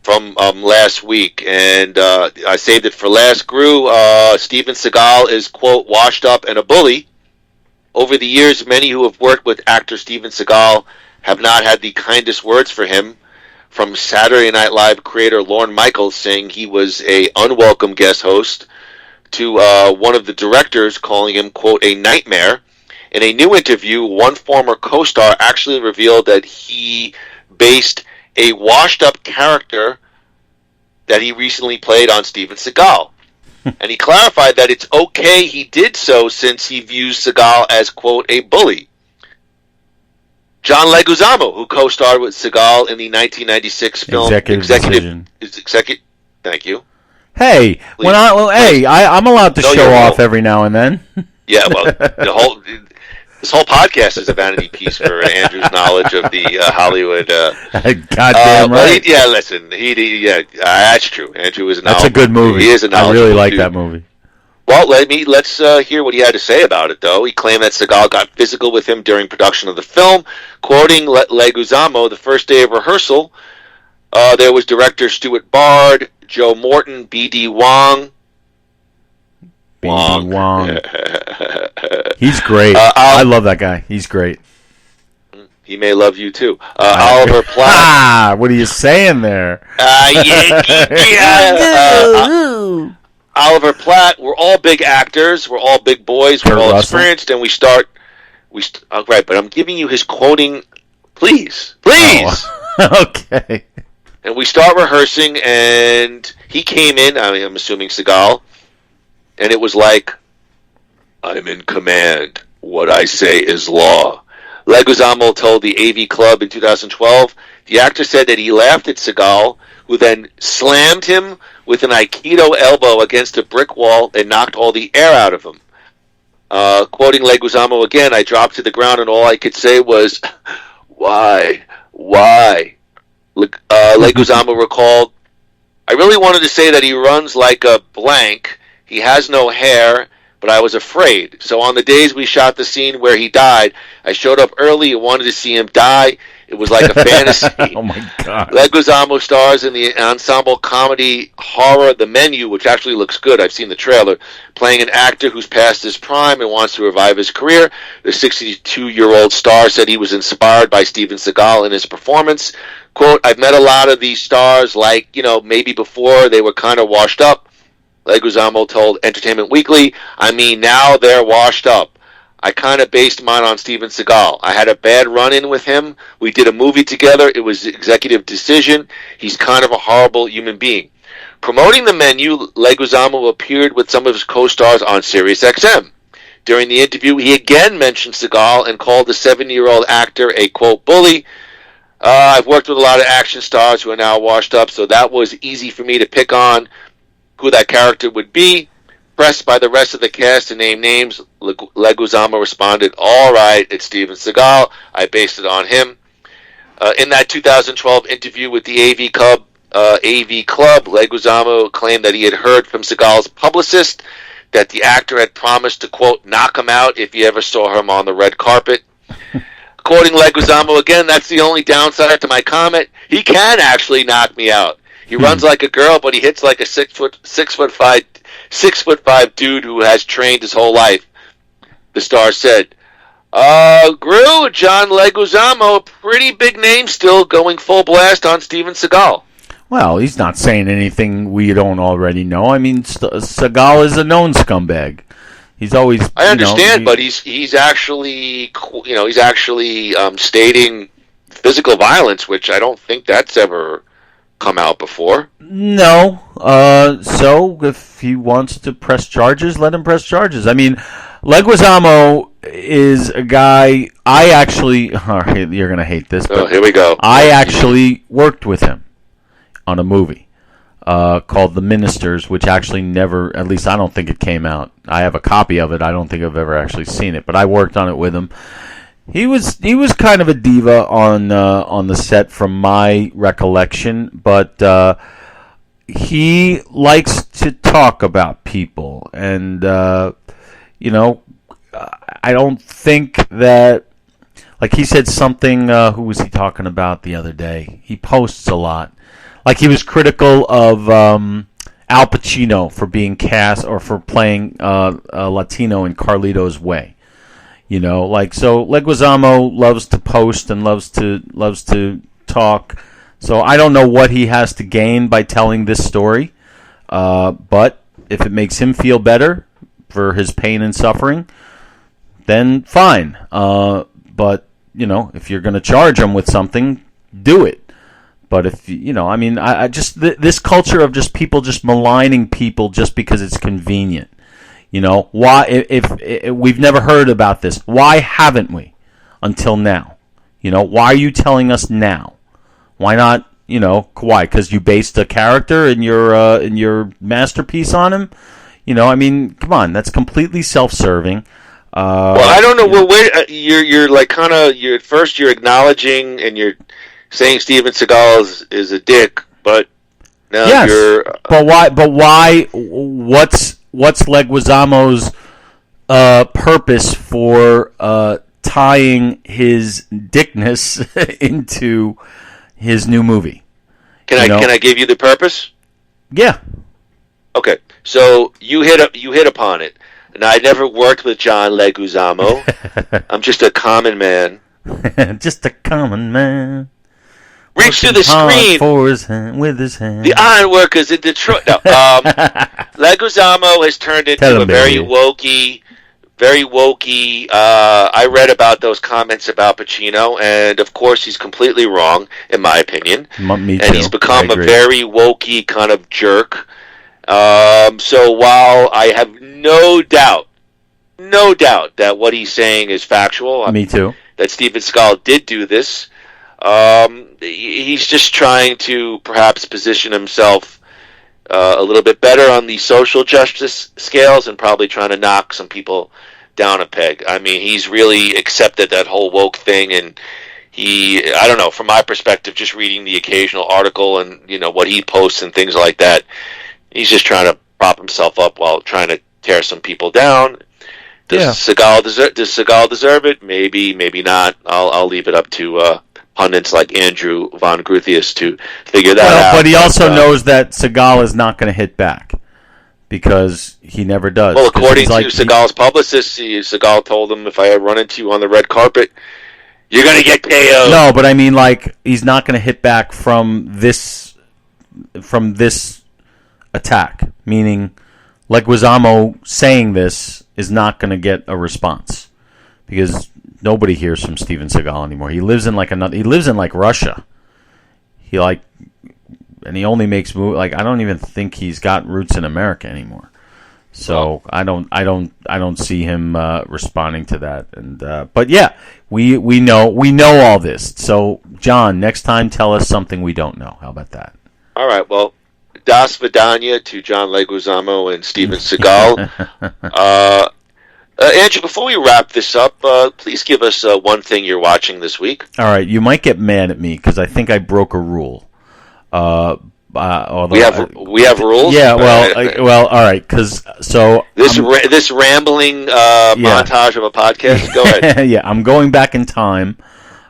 from last week, and I saved it for last. Groo, Steven Seagal is, quote, washed up and a bully. Over the years, many who have worked with actor Steven Seagal have not had the kindest words for him, from Saturday Night Live creator Lorne Michaels saying he was a unwelcome guest host, to one of the directors calling him, quote, a nightmare. In a new interview, one former co-star actually revealed that he based a washed-up character that he recently played on Steven Seagal. And he clarified that it's okay he did so since he views Seagal as, quote, a bully. John Leguizamo, who co-starred with Seagal in the 1996 film Executive Decision. Thank you. Hey, I'm allowed to show off every now and then. Yeah, well, the This whole podcast is a vanity piece for Andrew's knowledge of the Hollywood. Goddamn right. Listen, that's true. Andrew is a That's a good movie. He is a I really like dude. that movie. Well, let's hear what he had to say about it, though. He claimed that Seagal got physical with him during production of the film. Quoting Leguizamo, the first day of rehearsal, there was director Stuart Bard, Joe Morton, B.D. Wong. Wong. He's great. I love that guy. He's great. He may love you, too. Oliver Platt. What are you saying there? Oliver Platt. We're all big actors. We're all big boys. We're all experienced, and we start. Right, but I'm giving you his quoting. Please. Oh. Okay. And we start rehearsing, and he came in. I'm assuming Seagal, and it was like, "I'm in command. What I say is law." Leguizamo told the AV Club in 2012. The actor said that he laughed at Seagal, who then slammed him with an Aikido elbow against a brick wall and knocked all the air out of him. Quoting Leguizamo again, "I dropped to the ground and all I could say was, why? Leguizamo recalled, "I really wanted to say that he runs like a blank. He has no hair, but I was afraid. So on the days we shot the scene where he died, I showed up early and wanted to see him die. It was like a fantasy." Oh my God. Leguizamo stars in the ensemble comedy horror The Menu, which actually looks good. I've seen the trailer. Playing an actor who's past his prime and wants to revive his career. The 62-year-old star said he was inspired by Steven Seagal in his performance. Quote, "I've met a lot of these stars, like, maybe before they were kind of washed up." Leguizamo told Entertainment Weekly, "I mean, now they're washed up. I kind of based mine on Steven Seagal. I had a bad run-in with him. We did a movie together. It was an executive decision. He's kind of a horrible human being." Promoting The Menu, Leguizamo appeared with some of his co-stars on SiriusXM. During the interview, he again mentioned Seagal and called the 70-year-old actor a, quote, bully. "I've worked with a lot of action stars who are now washed up, so that was easy for me to pick on who that character would be." Pressed by the rest of the cast to name names, Leguizamo responded, "All right, it's Steven Seagal. I based it on him." In that 2012 interview with the AV Club, Leguizamo claimed that he had heard from Seagal's publicist that the actor had promised to, quote, knock him out if he ever saw him on the red carpet. Quoting Leguizamo again, "That's the only downside to my comment. He can actually knock me out. He runs like a girl, but he hits like a 6'5" dude who has trained his whole life." The star said, "Groo, John Leguizamo, a pretty big name still, going full blast on Steven Seagal." Well, he's not saying anything we don't already know. I mean, Seagal is a known scumbag. He's always. I understand, but he's actually stating physical violence, which I don't think that's ever come out before. No. So if he wants to press charges, let him press charges. I mean, Leguizamo is a guy I actually. You're gonna hate this. But here we go. I actually worked with him on a movie called The Ministers, which actually never, at least I don't think it came out. I have a copy of it. I don't think I've ever actually seen it, but I worked on it with him. He was kind of a diva on the set, from my recollection, but he likes to talk about people, and I don't think that, like he said something. Who was he talking about the other day? He posts a lot. Like he was critical of Al Pacino for being cast or for playing a Latino in Carlito's Way. So Leguizamo loves to post and loves to talk. So I don't know what he has to gain by telling this story, but if it makes him feel better for his pain and suffering, then fine. But if you're going to charge him with something, do it. But if I just this culture of just people just maligning people just because it's convenient. Why? If we've never heard about this, why haven't we until now? Why are you telling us now? Why not? Why? Because you based a character in your masterpiece on him. Come on, that's completely self-serving. Well, I don't know. Well, you're like kind of at first you're acknowledging and you're saying Steven Seagal is a dick, but now yes, you're. But why? But why? What's Leguizamo's purpose for tying his dickness into his new movie? Can I give you the purpose? Yeah. Okay, so you hit upon it. And I never worked with John Leguizamo. I'm just a common man. Just a common man. Reach to the screen with his hand. The ironworkers in Detroit. No, Leguizamo has turned into a very wokey. I read about those comments about Pacino, and of course he's completely wrong, in my opinion. Me too. And he's become a very wokey kind of jerk. So while I have no doubt that what he's saying is factual. Me too. That Steven Seagal did do this. He's just trying to perhaps position himself a little bit better on the social justice scales and probably trying to knock some people down a peg. I mean, he's really accepted that whole woke thing, and I don't know, from my perspective, just reading the occasional article and, what he posts and things like that, he's just trying to prop himself up while trying to tear some people down. Does Seagal deserve it? Maybe, maybe not. I'll leave it up to pundits like Andrew Von Gruthius to figure that out. But he also knows that Seagal is not going to hit back because he never does. Well, according to Seagal's publicist, Seagal told him, if I run into you on the red carpet, you're going to get KO'd. No, but I mean, he's not going to hit back from this attack, meaning Leguizamo saying this is not going to get a response because nobody hears from Steven Seagal anymore. He lives in Russia. And he only makes movies. I don't even think he's got roots in America anymore. So I don't see him responding to that. And but yeah, we know all this. So John, next time tell us something we don't know. How about that? All right. Well, Das Vidania to John Leguizamo and Steven Seagal. Andrew, before we wrap this up, please give us one thing you're watching this week. All right, you might get mad at me because I think I broke a rule. We have rules. Yeah, well, all right. Because this rambling montage of a podcast. Go ahead. Yeah, I'm going back in time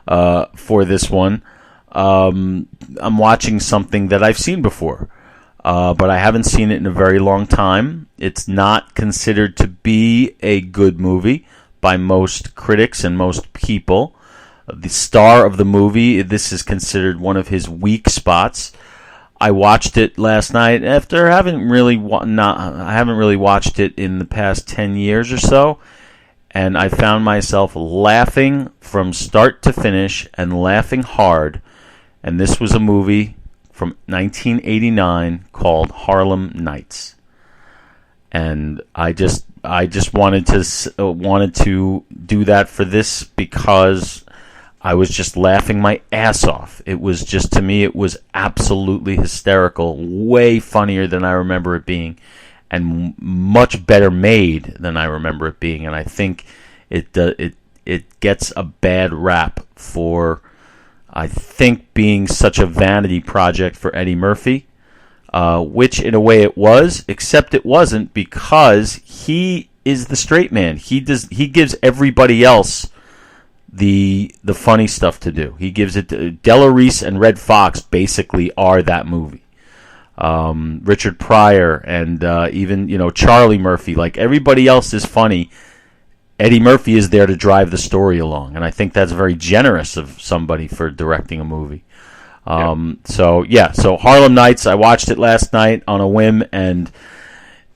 for this one. I'm watching something that I've seen before. But I haven't seen it in a very long time. It's not considered to be a good movie by most critics and most people. The star of the movie, this is considered one of his weak spots. I watched it last night after I haven't really watched it in the past 10 years or so, and I found myself laughing from start to finish and laughing hard. And this was a movie from 1989 called Harlem Nights, and I just wanted to do that for this because I was just laughing my ass off. It was just, to me, it was absolutely hysterical, way funnier than I remember it being, and much better made than I remember it being. And I think it gets a bad rap for, I think, being such a vanity project for Eddie Murphy, which in a way it was, except it wasn't, because he is the straight man. He gives everybody else the funny stuff to do. He gives it to Della Reese and Red Fox. Basically, are that movie. Richard Pryor and even Charlie Murphy. Like, everybody else is funny. Eddie Murphy is there to drive the story along, and I think that's very generous of somebody for directing a movie. So Harlem Nights, I watched it last night on a whim, and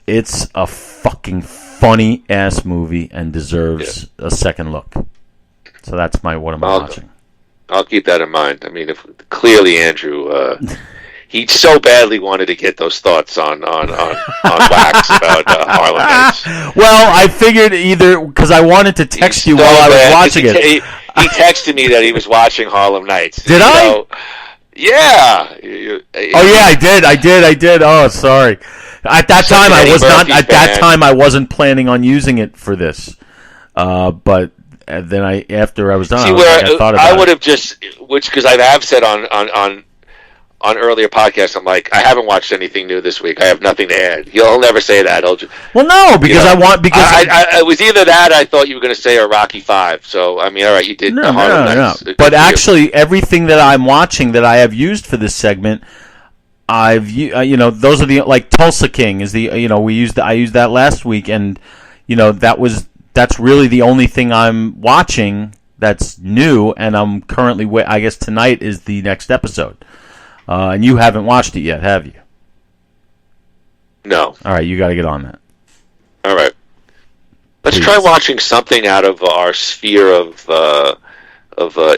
it's a fucking funny-ass movie and deserves a second look. So that's what I'm watching. I'll keep that in mind. I mean, clearly Andrew... He so badly wanted to get those thoughts on wax about Harlem Nights. Well, I figured either because I wanted to text you while I was watching it. He texted me that he was watching Harlem Nights. Did I? Yeah. I did. Oh, sorry. At that time, I was not. At that time, I wasn't planning on using it for this. But then after I was done, See, I thought about I would have just, because I have said on earlier podcasts, I'm like, I haven't watched anything new this week. I have nothing to add. He'll never say that. Well, no, because I was either that. I thought you were going to say a Rocky 5. So I mean, all right, you did. No. But actually, everything that I'm watching that I have used for this segment, those are the, like Tulsa King is the, I used that last week, and that's really the only thing I'm watching that's new, and I'm currently, I guess tonight is the next episode. And you haven't watched it yet, have you? No. All right, you got to get on that. All right. Let's try watching something out of our sphere of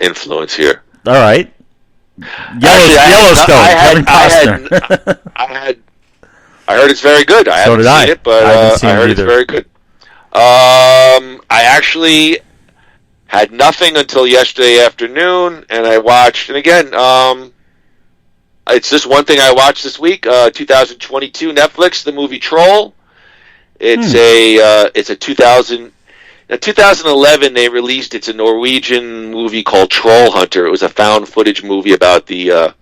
influence here. All right. Yellowstone. Kevin Costner. I heard it's very good. I haven't seen it, but I heard it's very good. I actually had nothing until yesterday afternoon, and I watched. And again, it's just one thing I watched this week. 2022 Netflix, the movie Troll. It's a 2011 they released. It's a Norwegian movie called Troll Hunter. It was a found footage movie about the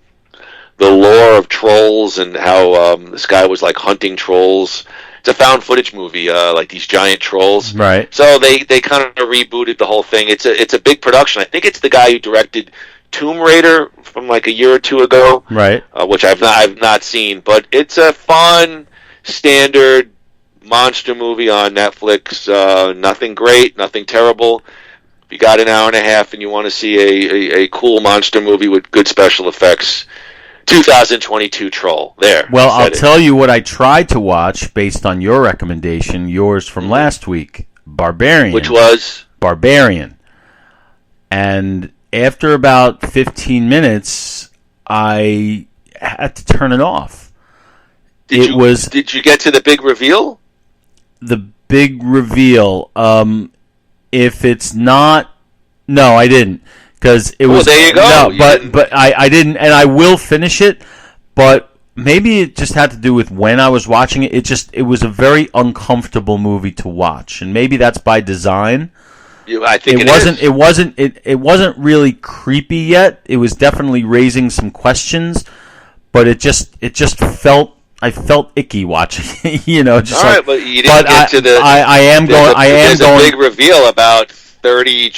lore of trolls and how this guy was like hunting trolls. It's a found footage movie, like these giant trolls. Right. So they kind of rebooted the whole thing. It's a big production. I think it's the guy who directed Tomb Raider from like a year or two ago, right? Which I've not seen, but it's a fun, standard monster movie on Netflix. Nothing great, nothing terrible. If you got an hour and a half and you want to see a cool monster movie with good special effects, 2022 Troll. There. Well, I'll tell you what I tried to watch based on your recommendation, yours from last week, Barbarian. Which was? Barbarian. And after about 15 minutes, I had to turn it off. Did you get to the big reveal? The big reveal. If it's not, no, I didn't, because it was. Well, there you go. No, but I didn't, and I will finish it. But maybe it just had to do with when I was watching it. It was a very uncomfortable movie to watch, and maybe that's by design. I think it wasn't really creepy yet. It was definitely raising some questions, but it just felt. I felt icky watching it, just all right, but you didn't get to the. There's a big reveal about 30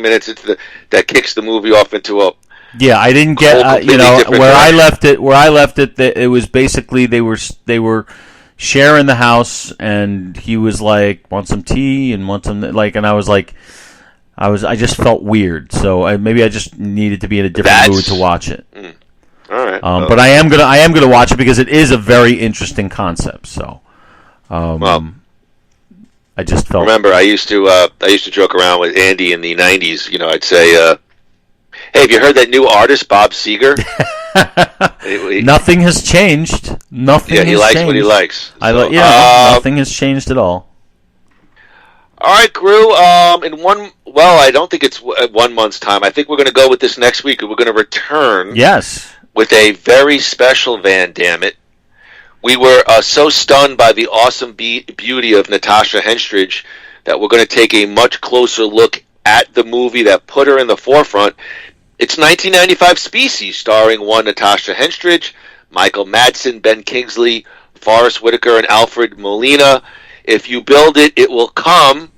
minutes into that kicks the movie off into a. Yeah, I didn't get where I left it. Where I left it, it was basically they were sharing the house, and he was like, "Want some tea?" and want some and I was like, I just felt weird. So maybe I just needed to be in a different mood to watch it. All right. But I am gonna watch it because it is a very interesting concept. So, I just felt. Remember, I used to joke around with Andy in the '90s. I'd say, "Hey, have you heard that new artist, Bob Seger?" Nothing has changed. Nothing. Yeah, he likes changed. what he likes. Nothing has changed at all. All right, Groo. I don't think it's 1 month's time. I think we're going to go with this next week. We're going to return. Yes. With a very special Van Dammit. We were so stunned by the awesome beauty of Natasha Henstridge that we're going to take a much closer look at the movie that put her in the forefront. It's 1995 Species, starring one Natasha Henstridge, Michael Madsen, Ben Kingsley, Forrest Whitaker, and Alfred Molina. If you build it, it will come.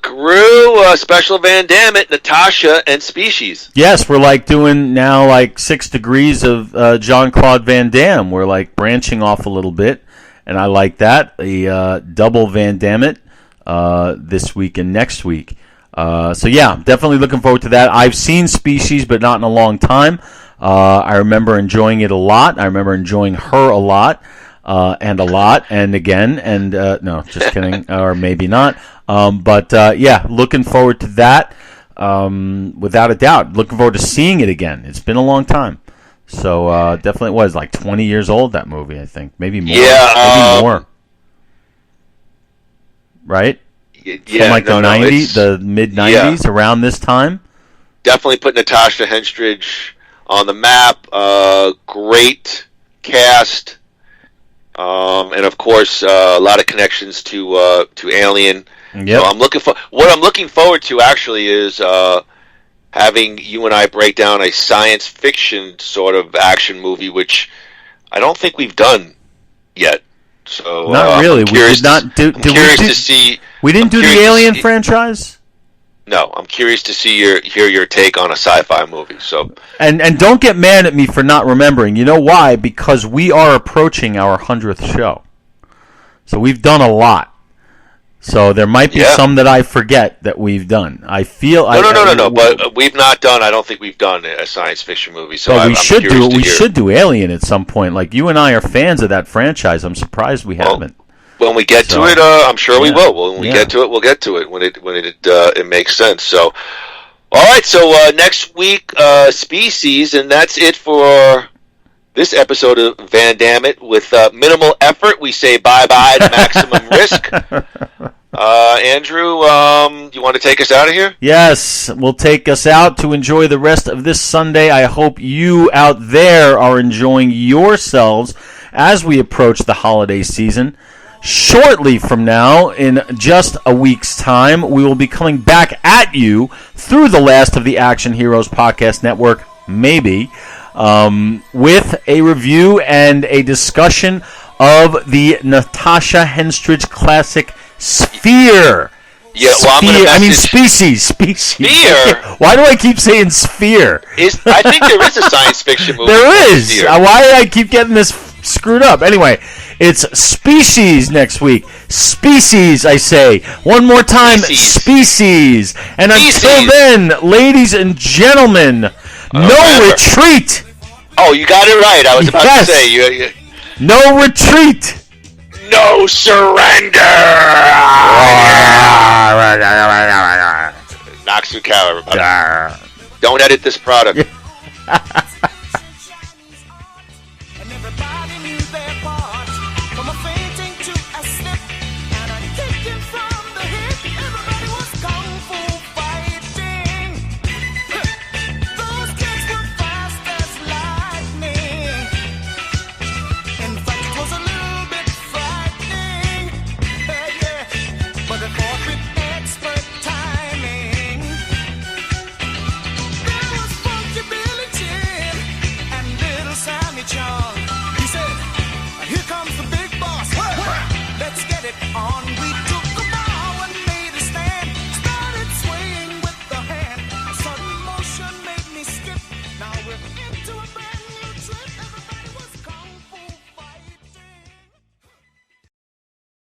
Groo, special Van Dammit, Natasha, and Species. Yes, we're like doing now like 6 degrees of Jean-Claude Van Damme. We're like branching off a little bit, and I like that. The double Van Dammit this week and next week. So yeah, definitely looking forward to that. I've seen Species, but not in a long time. I remember enjoying it a lot. I remember enjoying her a lot. And again, and no, just kidding, or maybe not. Yeah, looking forward to that, without a doubt. Looking forward to seeing it again. It's been a long time. So definitely was like 20 years old, that movie, I think. Maybe more. Yeah, maybe more. Right? Yeah, from like the mid-90s, around this time. Definitely put Natasha Henstridge on the map. Great cast. and of course, a lot of connections to Alien. Yep. So what I'm looking forward to actually is having you and I break down a science fiction sort of action movie, which I don't think we've done yet. So not really. We did not do. I'm curious to see. We didn't do the Alien franchise. No, I'm curious to hear your take on a sci-fi movie. So and don't get mad at me for not remembering. You know why? Because we are approaching our 100th show, so we've done a lot. So there might be some that I forget that we've done. I feel no. But we've not done. I don't think we've done a science fiction movie. So we should do. We should do Alien at some point. Like you and I are fans of that franchise. I'm surprised we haven't. When we get to it, I'm sure we will. When we get to it, we'll get to it when it makes sense. So, all right. So next week, Species, and that's it for this episode of Van Dammit. With minimal effort, we say bye-bye to Maximum Risk. Andrew, you want to take us out of here? Yes, we'll take us out to enjoy the rest of this Sunday. I hope you out there are enjoying yourselves as we approach the holiday season. Shortly from now, in just a week's time, we will be coming back at you through the last of the Action Heroes Podcast Network, maybe, with a review and a discussion of the Natasha Henstridge classic Sphere. Yeah, well, I'm going to Species. Sphere? Why do I keep saying Sphere? I think there is a science fiction movie. There is. Sphere. Why do I keep getting this screwed up? Anyway, it's Species next week. Species, I say. One more time, Species. And until then, ladies and gentlemen, no retreat. Oh, you got it right. I was about to say. No retreat. No surrender. Knocks through cow, everybody. Don't edit this product.